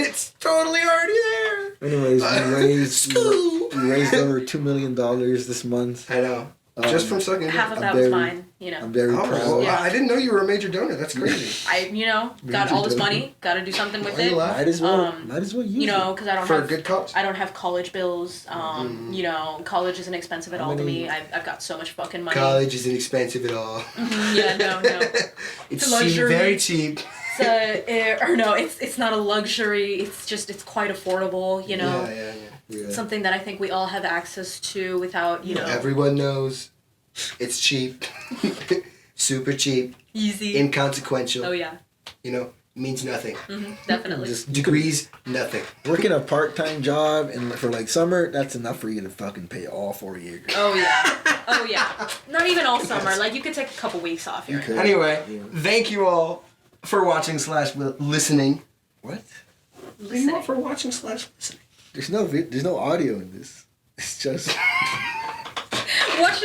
It's totally already there. Anyways, School. we raised over $2 million this month. I know. Just from sucking. Half of I'm that was very- mine, you know. I'm very Oh, proud. well, Yeah. I didn't know you were a major donor. That's crazy. I, got all this money, gotta do something with Why are you it. laughing? Might as well use Because I don't For a have good cause. I don't have college bills. College isn't expensive at How all to many- me. I've got so much fucking money. College isn't expensive at all. Yeah, no. It's a luxury. very cheap. It's not a luxury. It's quite affordable. Yeah. Something that I think we all have access to without Everyone knows it's cheap. Super cheap. easy. Inconsequential. Oh yeah, Means nothing. definitely. Just Degrees, nothing. working a part-time job and for like summer, that's enough for you to fucking pay all 4 years. Oh yeah. Not even all summer. Like you could take a couple weeks off here. You could. Anyway, Yeah. thank you all for watching / listening. What? Thank you all for watching / listening. There's no audio in this. It's just Watch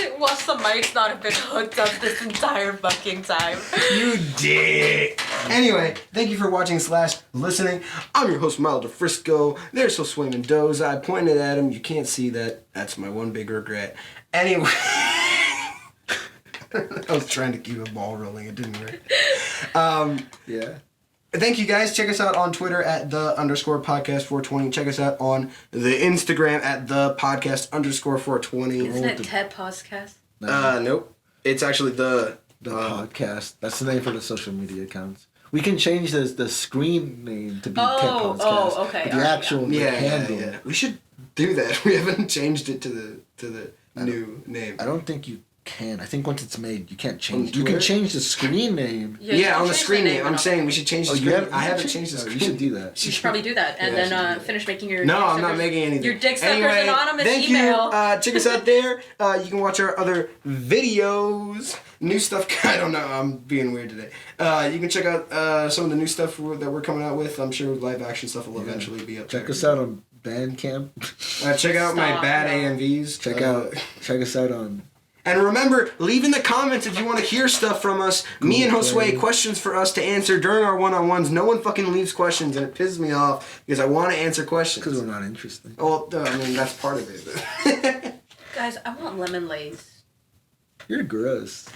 the mic's not have been hooked up this entire fucking time. You dick. Anyway, thank you for watching / listening. I'm your host, Miles DeFrisco. There's Josue Mendoza. I pointed at him. You can't see that. That's my one big regret. Anyway. I was trying to keep a ball rolling. It didn't work. yeah. Thank you guys. Check us out on Twitter at @_podcast420. Check us out on the Instagram at @podcast_420. Isn't it Ted Podcast? Nope. It's actually the podcast. That's the name for the social media accounts. We can change the screen name to be Oh, Ted Podcast. okay, But the alright, actual handle. We should do that. We haven't changed it to the new name. I don't think you can. I think once it's made, you can't change. On You can Twitter? change the screen name. you Yeah, can on the change screen name. and I'm all. saying we should change the Oh, screen. you haven't? I haven't changed the Oh, screen. you should do that. You should probably do that, and Yeah, I should do then that. finish making your. No, Dick I'm not Suckers- making anything. Your Dick Suckers Anyway, Anonymous thank email. you. Check us out there. You can watch our other videos. New stuff. I don't know. I'm being weird today. You can check out some of the new stuff that we're coming out with. I'm sure live action stuff will eventually be up. Check there. us out on Bandcamp. Check out my Stop, bad no. AMVs. Check us out on. And remember, leave in the comments if you want to hear stuff from us. Me and Google Play. Josue, questions for us to answer during our one-on-ones. No one fucking leaves questions, and it pisses me off because I want to answer questions. Because we're not interested. Well, I mean, that's part of it. Guys, I want lemon lace. You're gross.